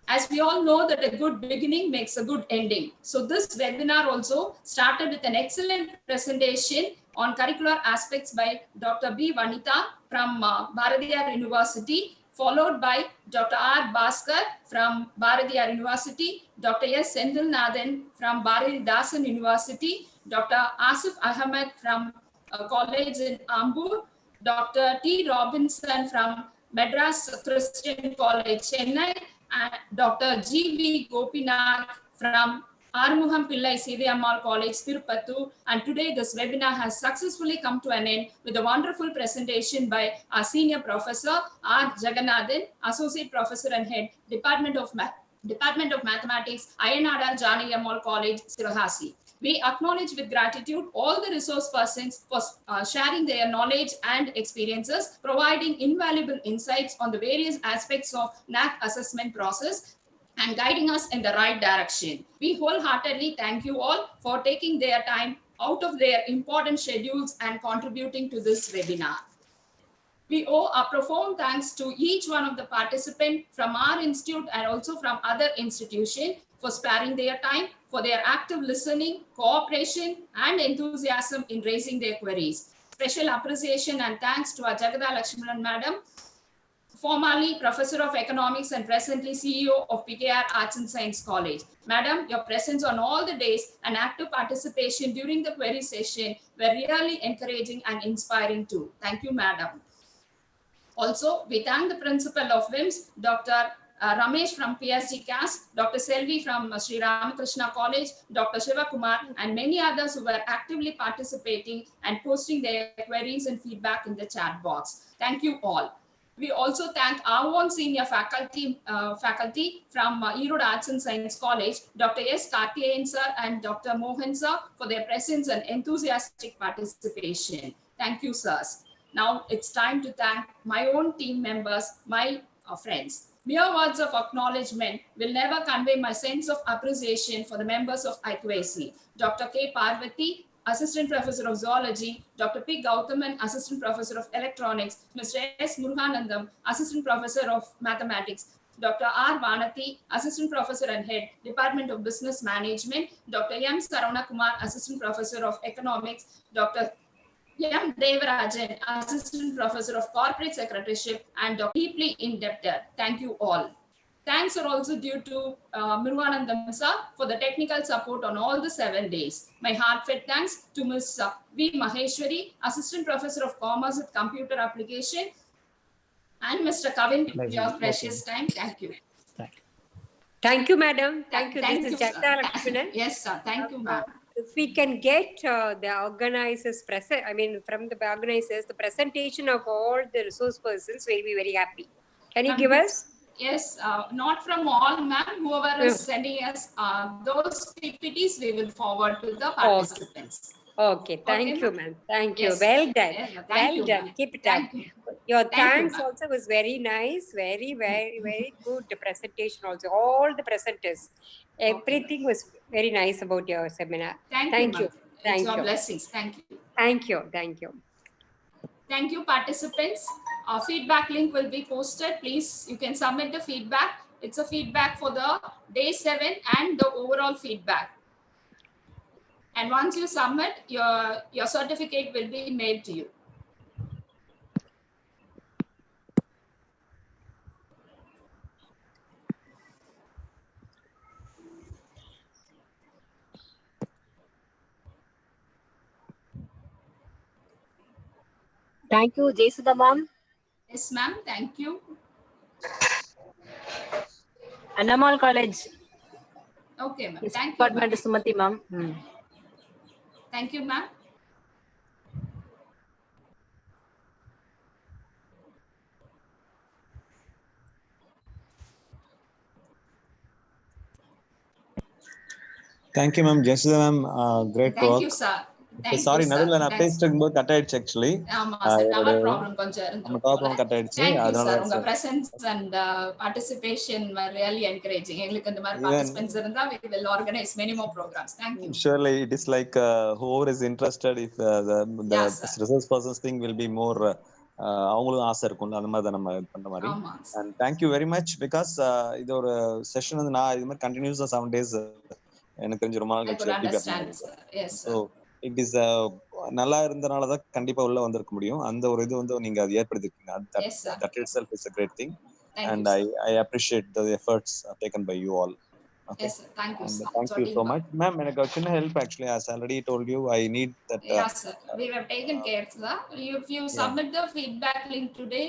As we all know that a good beginning makes a good ending. So this webinar also started with an excellent presentation on curricular aspects by Dr. B. Vanitha from Bharatiyar University, followed by Dr. R. Bhaskar from Bharatiyar University, Dr. S. Sendilnathan from Bharatidasan University, Dr. Asif Ahmed from a college in Ambur, Dr. T. Robinson from Madras Christian College, Chennai, and Dr. G.V. Gopinath from Arumugham Pillai Siriammal College, Tirupattur. And today this webinar has successfully come to an end with a wonderful presentation by our senior professor, R. Jagannathan, Associate Professor and Head, Department of Mathematics, Ayanadar Jani Ammal College, Sivagasi. We acknowledge with gratitude all the resource persons for sharing their knowledge and experiences, providing invaluable insights on the various aspects of NAAC assessment process and guiding us in the right direction. We wholeheartedly thank you all for taking their time out of their important schedules and contributing to this webinar. We owe a profound thanks to each one of the participants from our institute and also from other institutions for sparing their time, for their active listening, cooperation, and enthusiasm in raising their queries. Special appreciation and thanks to our Jagada Lakshmanan Madam, formerly Professor of Economics and presently CEO of PKR Arts and Science College. Madam, your presence on all the days and active participation during the query session were really encouraging and inspiring too. Thank you, Madam. Also, we thank the principal of WIMS, Dr. Ramesh from PSG CAS, Dr. Selvi from Sri Ramakrishna College, Dr. Shiva Kumar, and many others who were actively participating and posting their queries and feedback in the chat box. Thank you all. We also thank our own senior faculty from Erode Arts and Science College, Dr. S. Karthikeyan sir and Dr. Mohan sir for their presence and enthusiastic participation. Thank you, sirs. Now it's time to thank my own team members, my friends. Mere words of acknowledgement will never convey my sense of appreciation for the members of IQAC. Dr. K. Parvati, Assistant Professor of Zoology, Dr. P. Gautaman, Assistant Professor of Electronics, Mr. S. Muruganandam, Assistant Professor of Mathematics, Dr. R. Vanati, Assistant Professor and Head, Department of Business Management, Dr. M. Saravana Kumar, Assistant Professor of Economics, Dr. M. Devarajan, Assistant Professor of Corporate Secretaryship, and deeply indebted. Thank you all. Thanks are also due to Muruganandam sir for the technical support on all the 7 days. My heartfelt thanks to Ms. V. Maheshwari, Assistant Professor of Commerce with Computer Application, and Mr. Kavin for your precious time. Thank you. Thank you, madam. Thank you. Thank This you, is Jagda Lakshmanan. Yes, sir. Thank you, ma'am. If we can get the organizers present, from the organizers, the presentation of all the resource persons, we'll be very happy. Can you give us? Yes, not from all, ma'am. Whoever is sending us those PPTs, we will forward to the participants. Okay, thank you, ma'am. Thank you. Yes. Well done. Yes, Well you, done. Keep it up. Your thanks also was very nice. Very, very, very good presentation also. All the presenters. Everything was very nice about your seminar. Thank you. Thank It's you. your blessings. Thank you. Thank you. Thank you. Thank you, participants. Our feedback link will be posted. Please, you can submit the feedback. It's a feedback for the day 7 and the overall feedback. And once you submit, your certificate will be mailed to you. Thank you, Jaisudha ma'am. Yes, ma'am. Thank you. Annamal College. Okay, ma'am. Yes, Thank you, Department Sumati ma'am. Thank you, ma'am. Thank you, ma'am. Jessica, ma'am, great Thank work. you, sir. Thank Sorry, you, sir. நடுவுல நான் Thanks. பேசிட்டு இருக்கும்போது cut ஆயிடுச்சு actually. ஆமா sir, tower problem கொஞ்சம் நம்ம இருந்துரும் tower போல. Cut ஆயிடுச்சு. Thank you, அதனால sir. உங்க sir. presence and participation were really encouraging. எங்களுக்கு இந்த மாதிரி Even participants இருந்தா we will organize many more programs. Thank you. surely it is like whoever is interested, if the Yeah, sir. resource person's thing will be more அவங்களும் ஆசை இருக்கும்ல, அந்த மாதிரி தான் நம்ம பண்ற மாதிரி. ஆமா sir. And thank you very much because இது ஒரு செஷன் வந்து நான் இது மாதிரி கண்டினியூஸா 7 days எனக்கு தெரிஞ்சு ரொம்ப நாள் I could கழிச்சு understand, sir. Yes, so sir. It is நல்லா இருந்தனால தான் கண்டிப்பா உள்ள வந்திருக்க முடியும். அந்த ஒரு இது வந்து நீங்க அது ஏற்படுத்திருக்கீங்க. Yes, sir. That itself is a great thing. Thank And you, sir. I appreciate the efforts taken by you all. Okay. Yes, sir. Thank you, And sir. thank you so much. Ma'am, எனக்கு ஒரு சின்ன help actually, as I already told you, I need that. Yeah, sir. We have taken care, sir. If you submit the feedback link today,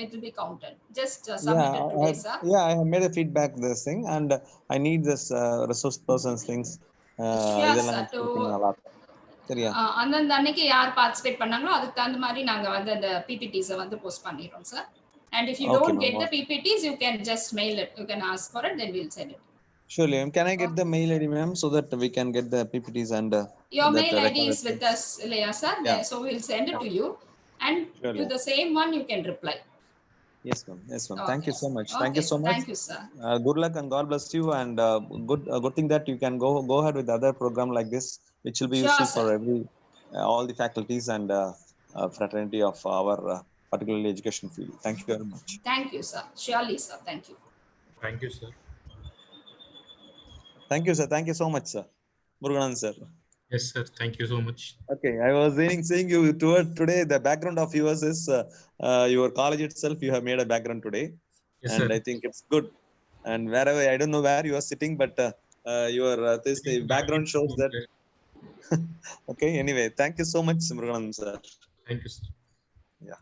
it will be counted. Just submit it today, sir. I have made a feedback this thing, and I need this resource persons things. Sure, sir. To சரியா? அந்தந்த அன்னைக்கு யார் participate பண்ணாங்களோ அதுக்கு தகுந்த மாதிரி நாங்க வந்து அந்த PPTs வந்து post பண்ணிரோம் sir. And if you don't get the PPTs, you can just mail it. You can ask for it, then we'll send it. Surely, can I get the mail ID, ma'am, so that we can get the PPTs and your mail ID is with us, Leah, sir. Yeah. So we'll send it to you, and surely. to the same one you can reply. Yes, ma'am. Yes, ma'am. Okay. Thank you so much. Okay, Thank you so much. Thank you, sir. Good luck and God bless you. And good thing that you can go ahead with other program like this, which will be Sure, useful sir. for all the faculties and fraternity of our particularly education field. Thank you very much. Thank you, sir. Surely, sir. Thank you. Thank you, sir. Thank you, sir. Thank you so much, sir. Muruganan, sir. Yes, sir. Thank you so much. Okay, I was saying you today the background of yours is your college itself. You have made a background today, Yes, and sir. I think it's good. And wherever, I don't know where you are sitting, but your this background shows that. Okay, anyway, thank you so much, Muruganan, sir. Thank you, sir. Yeah.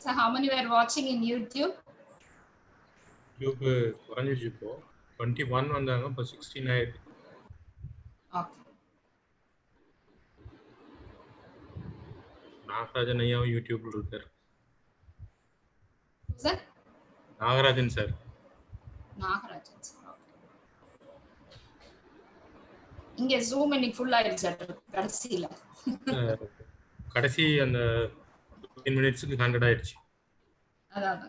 So how many were watching in YouTube? YouTube குறைஞ்சிச்சு இப்போ 21 வந்தாங்க, இப்போ 16 ஆயிருக்கு. Okay. Nagarajan ஐயாவும் யூடியூப்ல இருக்காரு. Sir? Nagarajan sir. Nagarajan sir. இங்க zoom இன்னைக்கு full ஆயிடுச்சு கடைசியில. கடைசி அந்த 15 மினிட்ஸ்க்கு 100 ஆயிடுச்சு. அதான்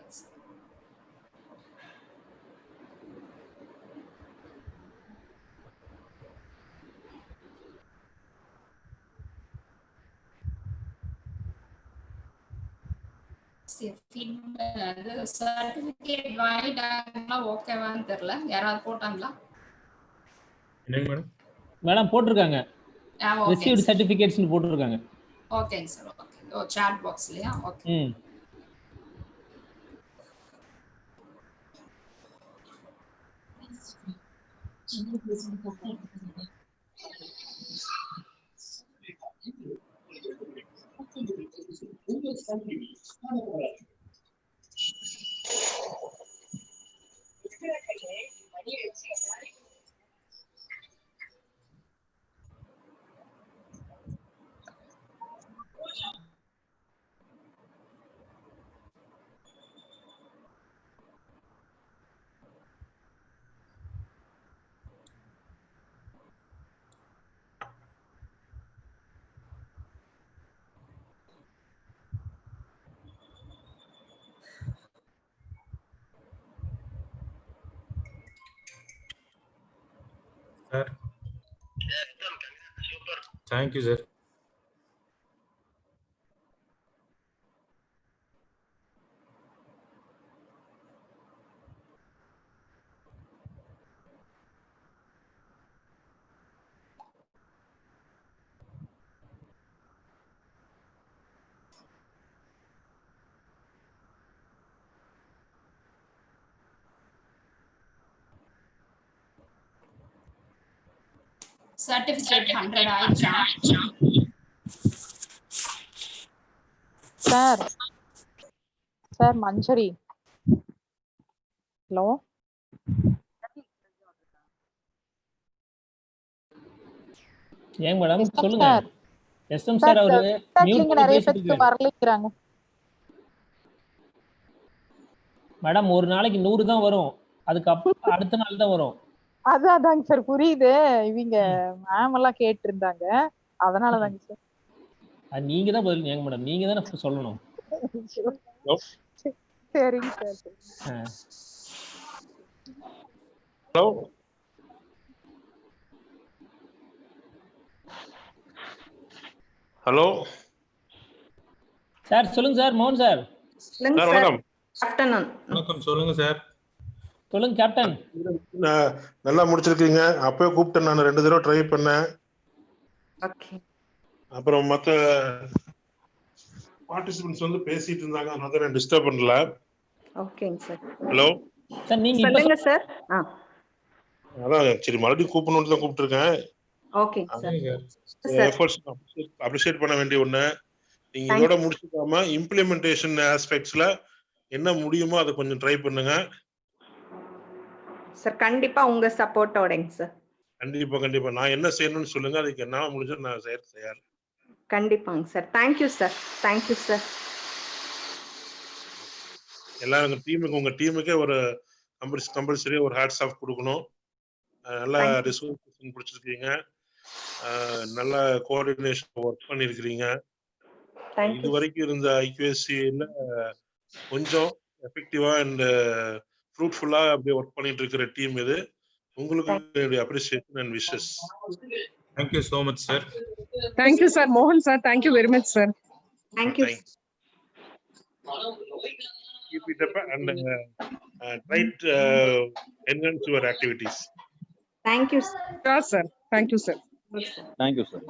சர்டிபிகேட் வாங்கிட்டாங்களா ஓகேவான்னு தெரியல. யாராவது போட்டாங்களா? என்னங்க மேடம்? மேடம் போட்டிருக்காங்க. ரிசீவ்ட் சர்டிபிகேட்ஸ்னு போட்டிருக்காங்க. ஓகேங்க சார். ஓகே. ஓ சாட் பாக்ஸ்லயா? Okay. Sir. Thank you, sir. Certificate 100 ஆயிடுச்சா? சார் மஞ்சரி. ஹலோ. ஏங்க மேடம் சொல்லுங்க. எஸ்எம் சார் அவரு மியூட் பண்ணி நிறைய பேசிட்டு பேருக்கு இருக்காரு. வரலைங்கிறாங்க. மேடம் ஒரு நாளைக்கு 100 தான் வரும். அதுக்கு அடுத்த நாள் தான் வரும். அதாங்க சார் புரியுது. இவங்க மேம் எல்லாம் கேட்டு இருந்தாங்க. அதனாலதாங்க சார். அது நீங்க தான் பதில் ஏங்க மேடம், நீங்க தானே சொல்லணும். சரிங்க சார். ஹலோ ஹலோ சார் சொல்லுங்க சார். மோகன் சார். சார் வணக்கம். வணக்கம், சொல்லுங்க சார். சொல்லுங்க கேப்டன். நல்லா முடிச்சிருக்கீங்க. அப்பவே கூப்பிட்டேன், நான் 2 தடவை ட்ரை பண்ணேன். அப்புறம் மற்ற பார்ட்டிசிபென்ட்ஸ் வந்து பேசிட்டு இருந்தாங்க, அதனால நான் டிஸ்டர்ப் பண்ணல. ஓகேங்க சார். ஹலோ சார் நீங்க சொல்லுங்க சார். அதான் சரி, மறுபடியும் கூப்பிடணும்னு தான் கூப்பிட்டுருக்கேன். ஓகேங்க சார். எஃபர்ட்ஸ் அப்ரிஷியேட் பண்ண வேண்டிய ஒண்ணு. நீங்க இதோட முடிச்சுக்காம இம்ப்ளிமெண்டேஷன் ஆஸ்பெக்ட்ஸ்ல என்ன முடியுமோ அதை கொஞ்சம் ட்ரை பண்ணுங்க சார். கண்டிப்பா உங்க சப்போர்ட்டோடங்க சார். கண்டிப்பா கண்டிப்பா. நான் என்ன செய்யணும்னு சொல்லுங்க, அதுக்கு என்ன முடிஞ்சோ நான் செய்ய தயார். கண்டிப்பாங்க sir. Thank you sir. Thank you sir. எல்லாரும் டீமுக்கு, உங்க டீமுக்கே ஒரு கம்பல்சரி ஒரு ஹேட்ஸ் ஆஃப் கொடுக்கணும். நல்லா ரிசோர்ஸ் பிடிச்சிருக்கீங்க, நல்ல கோஆர்டினேஷன் ஒர்க் பண்ணிருக்கீங்க. இது வரைக்கும் இருந்த ஐக்யூஎஸ்சில கொஞ்சம் எஃபெக்டிவா அண்ட் ஃப்ரூட்ஃபுல்லா அப்படியே ஒர்க் பண்ணிட்டு இருக்கிற டீம் இது. உங்களுக்கு என்னுடைய appreciation and wishes. Thank you so much, sir. Thank you, sir. Mohan, sir. Thank you very much, sir. Thank you. Keep it up and try to enhance your activities. Thank you, sir. Yes, sir. Thank you, sir. Thank you, sir.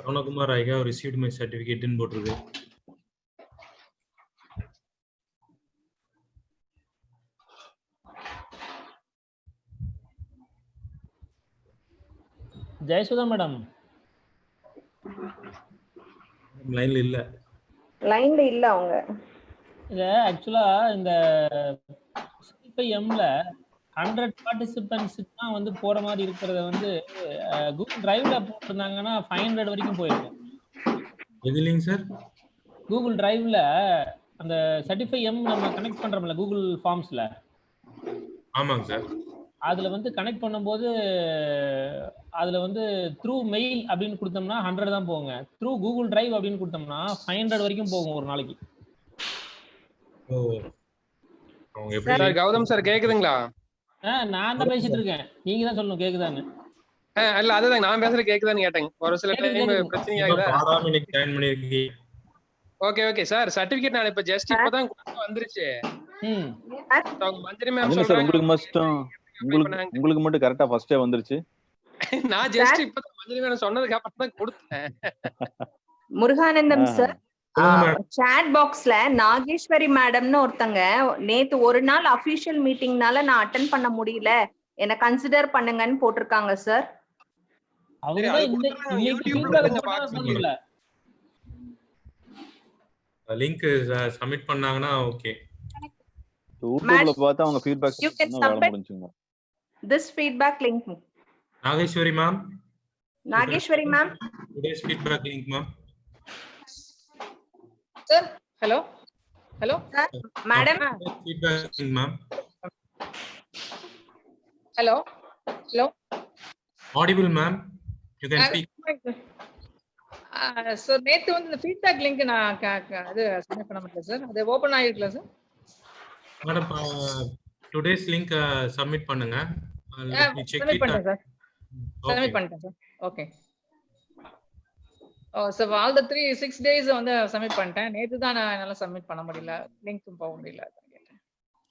Arunakumar, I have received my certificate in போட்டிருக்கு. Jayasudha madam லைன்ல இல்ல. லைன்ல இல்ல அவங்க. இது ஆக்சுவலா இந்த சிபிஎம்ல 100 பார்ட்டிசிபென்ட்ஸ்க்கு தான் வந்து போற மாதிரி இருக்கிறத வந்து கூகுள் டிரைவ்ல போட்டிருந்தாங்கன்னா 500 வரைக்கும் போயிருக்கும். எதுலங்க சார்? கூகுள் டிரைவ்ல அந்த சர்டிஃபை-எம் நம்ம கனெக்ட் பண்றோம்ல கூகுள் ஃபார்ம்ஸ்ல. ஆமாங்க சார். அதுல வந்து கனெக்ட் பண்ணும்போது அதுல வந்து த்ரூ மெயில் அப்படின்னு கொடுத்தோம்னா 100 தான் போகுங்க. த்ரூ கூகுள் டிரைவ் அப்படின்னு கொடுத்தோம்னா 500 வரைக்கும் போகும் ஒரு நாளைக்கு. ஓ அவங்க எப்படி சார் கௌதம் சார் கேக்குதுங்களா? நான் தான் பேசிட்டு இருக்கேன், நீங்க தான் சொல்லணும் கேக்குதான்னு. இல்ல அதுதான் நான் பேசுறது கேக்குதான்னு கேட்டேங்க. ஒரு சில டைம் பிரச்சனை ஆகுதா? பாராமினிக் ஜாயின் பண்ணிருக்கீங்க. Okay okay sir. சர்டிபிகேட் நான் இப்ப ஜஸ்ட் இப்பதான் வந்துருச்சு. மந்திரி மேம் சொல்றாங்க உங்களுக்கு மட்டும் கரெக்ட்டா ஃபர்ஸ்டே வந்துருச்சு. நான் ஜஸ்ட் இப்பதான் மந்திரி மேம் சொன்னதுக்கு அப்புறம் தான் கொடுத்தேன். முருகானந்தம் சார், சாட் பாக்ஸ்ல நாகேஸ்வரி மேடம்னு ஒருத்தங்க நேத்து ஒரு நாள் அபிஷியல் மீட்டிங்னால நான் அட்டெண்ட் பண்ண முடியல, என்ன கன்சிடர் பண்ணுங்கன்னு போட்டிருக்காங்க சார். லிங்க் சப்மிட் பண்ணாங்கன்னா ஓகே. யூடியூப்ல பார்த்தா அவங்க ஃபீட்பேக் வேலை முடிஞ்சுங்க. This feedback link. Nageswari ma'am. Nageswari ma'am. Today's feedback link ma'am. Sir, hello. Hello. Sir, madam. Feedback link ma'am. Hello. Hello. Audible ma'am. You can speak. So நேத்து வந்து இந்த ஃபீட்பேக் லிங்க் நான் அது சப்மிட் பண்ண மாட்டேன் சார். அது ஓபன் ஆயிருக்கல sir. Madam today's link submit பண்ணுங்க. சப்மிட் பண்ணேன் சார். சப்மிட் பண்ணிட்டேன் sir. Okay. So all the 6 days வந்து சப்மிட் பண்ணிட்டேன். நேத்து தான் நான் என்னால சப்மிட் பண்ண முடியல, லிங்க்கும் போக முடியல.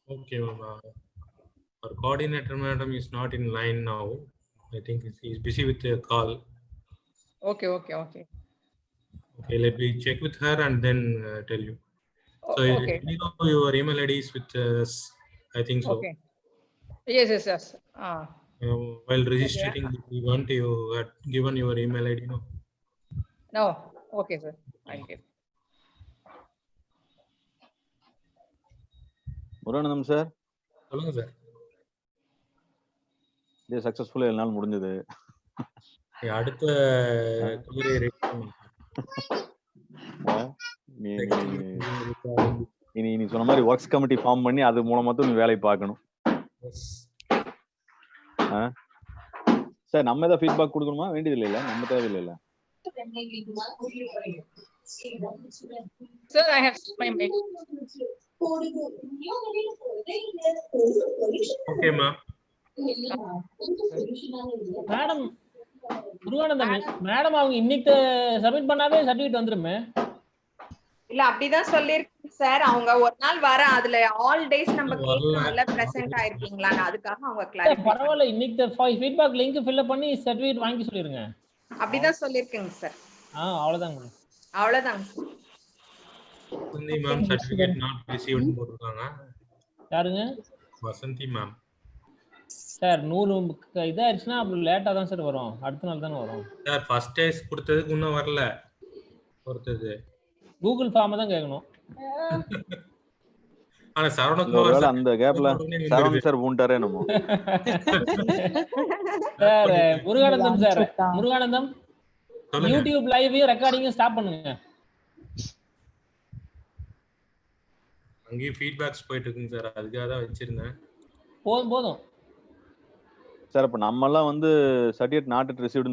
Okay ma'am. Our coordinator madam is not in line now. I think he is busy with a call. Okay. Okay, let me check with her and then tell you. So okay. You know your email ID is with us, I think so. Okay. Yes. While registering the event, you had given your email ID, no? No. Okay sir. Thank you. Muruganandam sir. சொல்லுங்க sir. இது சக்சஸ்ஃபுல்லா எல்லாம் முடிஞ்சது. அடுத்த நீ சொன்ன மாதிரி works committee form பண்ணி அது மூலமா தான் நீ வேலையை பார்க்கணும். சார் நம்ம ஏதாவது ஃபீட்பேக் கொடுக்கணுமா? வேண்டியது இல்லைல்ல, நம்ம தேவையில்லைல்ல. Sir, I have my mail. Okay, ma'am. Madam Muruganandam madam அவங்க இன்னைக்கு சப்மிட் பண்ணாவே சர்டிஃபிகேட் வந்துருமே. இல்ல அப்படிதான் சொல்லிருக்கேன் சார். அவங்க ஒரு நாள் வர அதுல ஆல் டேஸ் நம்ம கேட்கறதுல பிரசன்ட் ஆயிருக்கீங்களா, அதுக்காக அவங்க கிளாரிஃபை. பரவாயில்ல, இன்னைக்கு ஃபீட்பேக் லிங்க் ஃபில் பண்ணி சர்டிஃபிகேட் வாங்கி சொல்லிருங்க. அப்படிதான் சொல்லிருக்கேங்க சார். அவ்வளவுதாங்க. அவ்வளவுதாங்க. Vasanthi ma'am certificate not received போட்டுருக்காங்க. யாருங்க? வசந்தி மேம். சார் 100 இதாயிருச்சுன்னா அப்படி லேட்டா தான் சார் வரும், அடுத்த நாள் தானே வரும் சார். ஃபர்ஸ்ட் டேஸ் கொடுத்ததுக்கு இன்னும் வரல. பொறுத்தது கூகுள் ஃபார்ம் தான் கேட்கணும். ஆனா சரவணகுமார் சார் அந்த கேப்ல சரவணன் சார் பூண்டாரே நம்ம. Sir Muruganandam sir, Muruganandam YouTube லைவையும் ரெக்கார்டிங்கும் ஸ்டாப் பண்ணுங்க. அங்கேயும் ஃபீட்பேக்ஸ் போயிட்டு இருக்குங்க சார், அதுக்காக தான் வச்சிருந்தேன். போதும் சார். இப்ப நம்ம எல்லாம் வந்து சர்டிஃபிகேட் நாட் ரிசீவ்டு